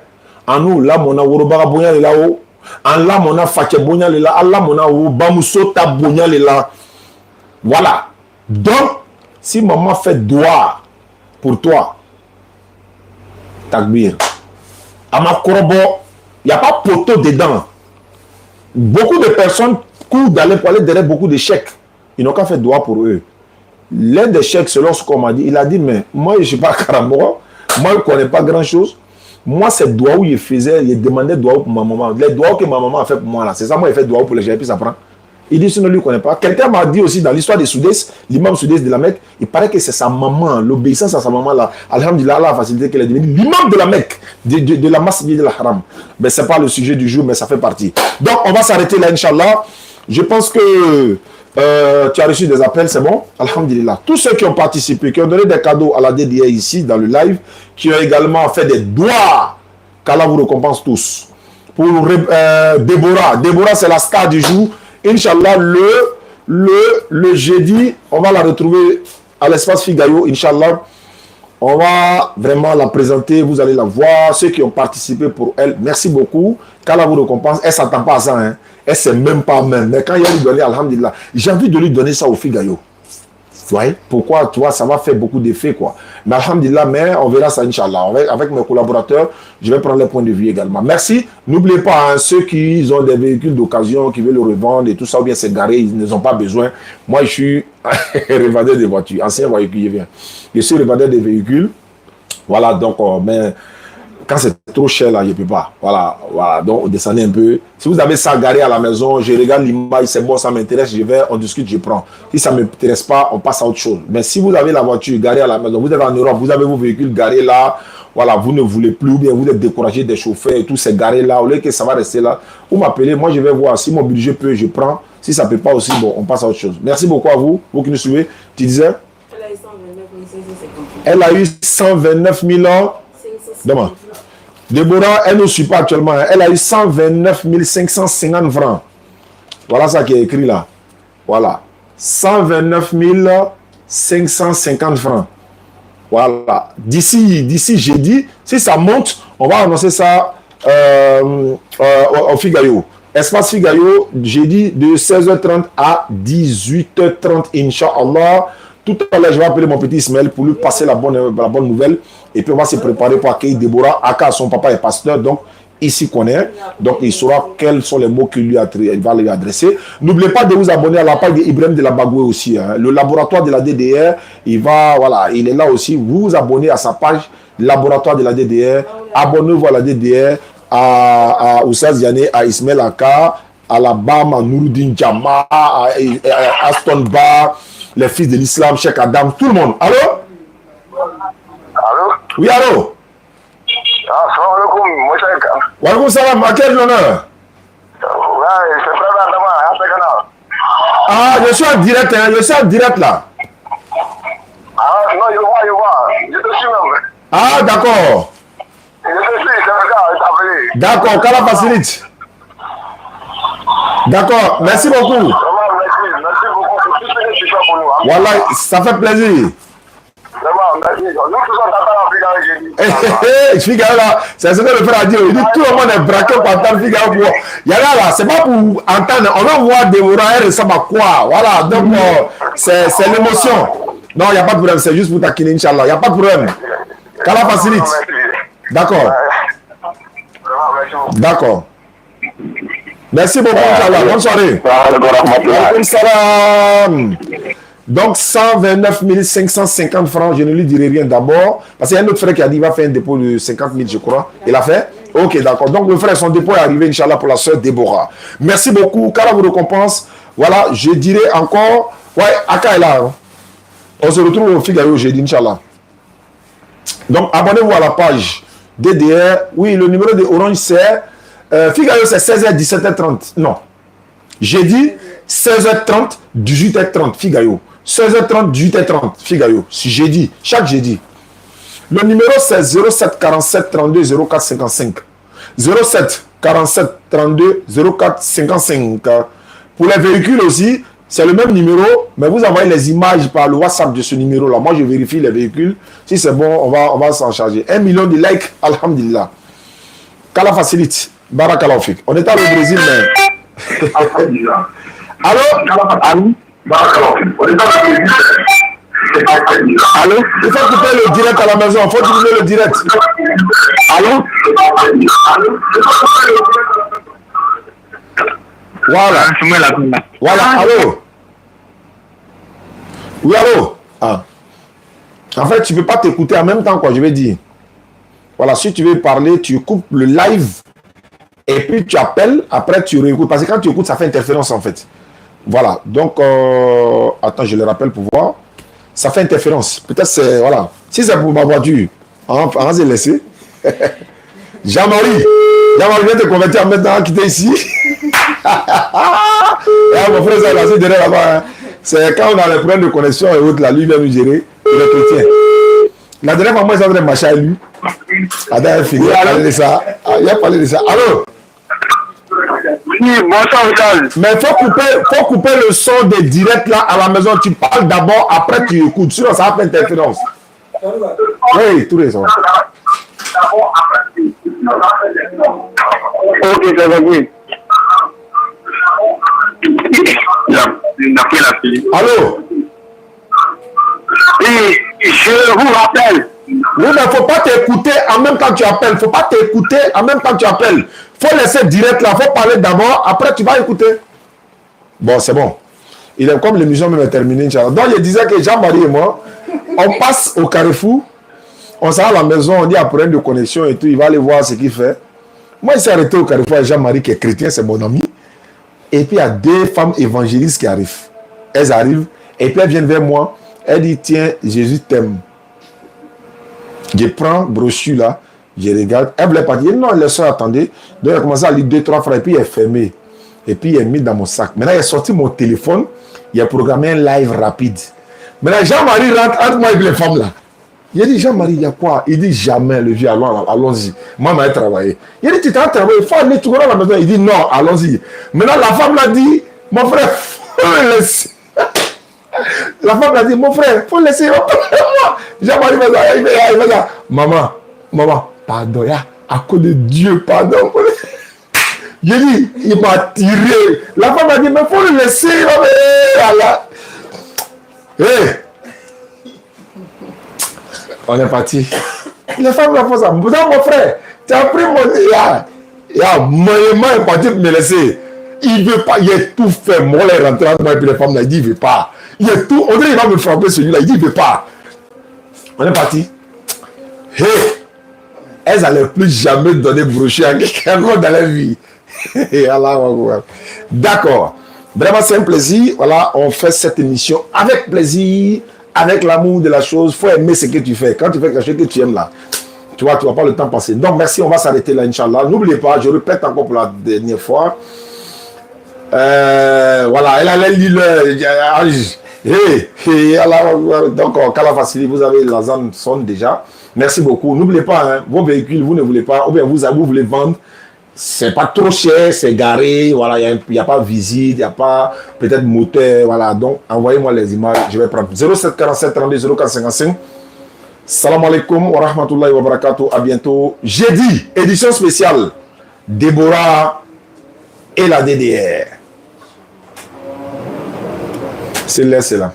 En nous, là, mon awurubaga bonya le là-haut. En là, mon a fache bonya le là. Allah, mon a bamuso ta bonya le là. Voilà. Donc, si maman fait doigt pour toi, Takbir. À ma corbo, il n'y a pas poteau dedans. Beaucoup de personnes courent d'aller pour aller derrière beaucoup de chèques. Ils n'ont qu'à faire doigt pour eux. L'un des chèques, selon ce qu'on m'a dit, il a dit, mais moi, je ne suis pas Karamoro. Moi, je ne connais pas grand-chose. Moi, c'est doigt où il faisait, il demandait doigt pour ma maman. Les doigts que ma maman a fait pour moi, là, c'est ça, moi, il fait doigt pour les gens, et puis ça prend. Il dit, sinon, lui, il ne connaît pas. Quelqu'un m'a dit aussi, dans l'histoire des Soudès, l'imam Soudès de la Mecque, il paraît que c'est sa maman, l'obéissance à sa maman, là. Alhamdulillah, Allah a facilité qu'elle est devenue l'imam de la Mecque, de la masjid de la Haram. Mais ce n'est pas le sujet du jour, mais ça fait partie. Donc, on va s'arrêter là, Inch'Allah. Je pense que tu as reçu des appels, c'est bon? Alhamdulillah. Tous ceux qui ont participé, qui ont donné des cadeaux à la DDA ici, dans le live, qui ont également fait des doigts, qu'Allah vous récompense tous. Pour Déborah. Déborah, c'est la star du jour. Inch'Allah, le jeudi, on va la retrouver à l'espace Figayo, Inch'Allah. On va vraiment la présenter, vous allez la voir. Ceux qui ont participé pour elle, merci beaucoup. Qu'Allah vous récompense. Elle ne s'attend pas à ça, hein. Elle ne sait même pas même. Mais quand il y a lui donner, alhamdulillah, j'ai envie de lui donner ça au Figayo. Ouais, pourquoi, tu vois, ça va faire beaucoup d'effets, quoi. Mais alhamdulillah, mais on verra ça, Inch'Allah. Avec mes collaborateurs, je vais prendre les points de vue également. Merci. N'oubliez pas, hein, ceux qui ont des véhicules d'occasion, qui veulent le revendre et tout ça, ou bien c'est garé, ils ne ont pas besoin. Moi, je suis revendeur de voitures, ancien véhicule, je suis revendeur de véhicules. Voilà, donc, mais quand c'est trop cher, là, je ne peux pas. Voilà, donc, descendez un peu. Si vous avez ça garé à la maison, je regarde l'image, c'est bon, ça m'intéresse, je vais, on discute, je prends. Si ça ne m'intéresse pas, on passe à autre chose. Mais si vous avez la voiture garée à la maison, vous êtes en Europe, vous avez vos véhicules garés là, voilà, vous ne voulez plus, ou bien vous êtes découragé des chauffeurs et tout, c'est garé là, au lieu que ça va rester là, vous m'appelez, moi je vais voir, si mon budget peut, je prends. Si ça ne peut pas aussi, bon, on passe à autre chose. Merci beaucoup à vous, vous qui nous suivez. Tu disais? Elle a eu 129 000 ans. Demain. Déborah, elle ne suit pas actuellement. Elle a eu 129 550 francs. Voilà ça qui est écrit là. Voilà. 129 550 francs. Voilà. D'ici jeudi, si ça monte, on va annoncer ça au Figaro. Espace Figaro, jeudi de 16h30 à 18h30, Inch'Allah. Tout à l'heure, je vais appeler mon petit Ismaël pour lui passer la bonne nouvelle. Et puis, on va se préparer pour accueillir Déborah. Aka, son papa est pasteur, donc il s'y connaît. Donc, il saura quels sont les mots qu'il va lui adresser. N'oubliez pas de vous abonner à la page d'Ibrahim de la Bagoué aussi. Hein. Le laboratoire de la DDR, il est là aussi. Vous vous abonnez à sa page, laboratoire de la DDR. Abonnez-vous à la DDR, à Oussaz Yané, à Ismaël Aka, à la BAM, à Nouruddin Djama, à Aston Bar, les fils de l'islam, Cheikh Adam, tout le monde. Allô? Allô? Oui, allô? Assalamu alaikum, mon Cheikh. Wa alaikum salam, à quel honneur? Ouais, c'est frère Adama, à ce canal. Ah, je suis en direct, hein, je suis en direct là. Ah, non, je vois, je te suis même. Ah, d'accord. Je te suis, c'est le gars, il t'a appelé. D'accord, Kala facilite. D'accord, merci beaucoup. Vraiment, merci beaucoup pour tout ce que tu fais pour nous. Hein. Voilà, ça fait plaisir. Vraiment, merci. Nous tous on t'attend en Figaro. Figaro là, c'est ce que le frère a dit. Il dit tout le monde est braqué pour entendre Figaro. Il y a là, c'est pas pour entendre. On va voir Déborah, elle ressemble à quoi. Voilà, donc c'est l'émotion. Non, il n'y a pas de problème, c'est juste pour taquiner, Inch'Allah. Il n'y a pas de problème. Kala facilite. D'accord. D'accord. Merci beaucoup, Inch'Allah. Bonne soirée. Salam. Donc, 129 550 francs, je ne lui dirai rien d'abord. Parce qu'il y a un autre frère qui a dit qu'il va faire un dépôt de 50 000, je crois. Il a fait? Ok, d'accord. Donc, le frère, son dépôt est arrivé, Inch'Allah, pour la soeur Déborah. Merci beaucoup. Kala vous récompense. Voilà, je dirai encore. Ouais, Aka est là. Hein. On se retrouve au Figaro jeudi, Inch'Allah. Donc, abonnez-vous à la page DDR. Oui, le numéro de Orange, c'est... Figaro, c'est 16h, 17h30. Non. Jeudi, 16h30, 18h30. Figaro. 16h30, 18h30. Figaro. C'est jeudi. Chaque jeudi. Le numéro, c'est 07 47 32 04 55. 07 47 32 04 55. Pour les véhicules aussi, c'est le même numéro, mais vous envoyez les images par le WhatsApp de ce numéro-là. Moi, je vérifie les véhicules. Si c'est bon, on va s'en charger. 1 million de likes, alhamdulillah. Kala facilite. Barakallahu fik. On est allé au Brésil, mais... Allô? Allô? Allô? Il faut couper le direct à la maison. Il faut diminuer le direct. Allô? Voilà. Voilà. Allô? Oui, allô? Ah. En fait, tu ne peux pas t'écouter en même temps, quoi, je vais dire. Voilà, si tu veux parler, tu coupes le live et puis tu appelles, après tu réécoutes. Parce que quand tu écoutes, ça fait interférence en fait. Voilà, donc, attends, je le rappelle pour voir. Ça fait interférence. Peut-être c'est, voilà. Si c'est pour ma voiture, on va se laisser. Jean-Marie vient te convertir maintenant, quitter ici. Et mon frère, c'est lancé derrière là-bas. Hein. C'est quand on a les problèmes de connexion et autres, là, lui vient nous gérer. Il est chrétien. La dernière fois, moi, j'ai entendu machin à lui. Adam a fini, il a parlé de ça. Il a parlé de ça. Allô? Oui, bonsoir, Charles. Mais il faut couper le son des directs là à la maison. Tu parles d'abord, après tu écoutes. Sinon, ça va faire interférence. Oui, tous les sons. Ok, ça va bien. Allô? Oui, je vous rappelle. Oui, mais il ne faut pas t'écouter en même temps que tu appelles. Il ne faut pas t'écouter en même temps que tu appelles. Il faut laisser direct là. Il faut parler d'abord. Après, tu vas écouter. Bon, c'est bon. Il est comme l'émission même est terminée. Donc, je disais que Jean-Marie et moi, on passe au Carrefour. On s'en va à la maison. On dit après de connexion et tout. Il va aller voir ce qu'il fait. Moi, il s'est arrêté au Carrefour avec Jean-Marie qui est chrétien. C'est mon ami. Et puis, il y a deux femmes évangélistes qui arrivent. Elles arrivent. Et puis, elles viennent vers moi. Elles disent, tiens, Jésus t'aime. Je prends brochure là, je regarde. Elle voulait partir. Non, les soeurs, attendez. Donc, elle a commencé à lire 2-3 phrases. Et puis, elle est fermée. Et puis, il est mis dans mon sac. Maintenant, il a sorti mon téléphone. Il a programmé un live rapide. Maintenant, Jean-Marie rentre entre moi et les femmes là. Il a dit, Jean-Marie, il y a quoi? Il dit, jamais, le vieux, allons-y. Moi, je vais travailler. Il a dit, tu t'as travaillé, il faut aller tout à la maison. Il dit, non, allons-y. Maintenant, la femme l'a dit, mon frère, faut le laisser. La femme l'a dit, mon frère, faut le laisser. Jean-Marie va dire, maman, pardon, à cause de Dieu, pardon. J'ai dit, il m'a tiré. La femme a dit, mais faut le laisser. Hey. On est parti. La femme l'a fait ça. Mon frère, tu as pris mon... Il a moyennement est parti me laisser. Il ne veut pas, il a tout fait. Moi, il est rentré entre moi et puis les femmes, il dit, il ne veut pas. Il est tout, on dirait qu'il va me frapper celui-là, il dit, il ne veut pas. On est parti. Hey, elles n'allaient plus jamais donner brochure à quelqu'un dans leur vie. D'accord. Vraiment, c'est un plaisir. Voilà, on fait cette émission avec plaisir, avec l'amour de la chose. Il faut aimer ce que tu fais. Quand tu fais quelque chose que tu aimes là, tu vois, tu ne vas pas le temps passer. Donc, merci, on va s'arrêter là, Inch'Allah. N'oubliez pas, je répète encore pour la dernière fois. Voilà, elle allait lire donc, Kala Facili, vous avez la zone sonne déjà. Merci beaucoup. N'oubliez pas, hein, vos véhicules, vous ne voulez pas, ou bien vous voulez vendre. C'est pas trop cher, c'est garé, voilà, il n'y a pas visite, il n'y a pas peut-être moteur, voilà. Donc, envoyez-moi les images, je vais prendre 07 47 32 04 55. Salam alaikum wa rahmatullahi wa barakatuh. À bientôt. Jeudi, édition spéciale. Déborah et la DDR. C'est là, c'est là.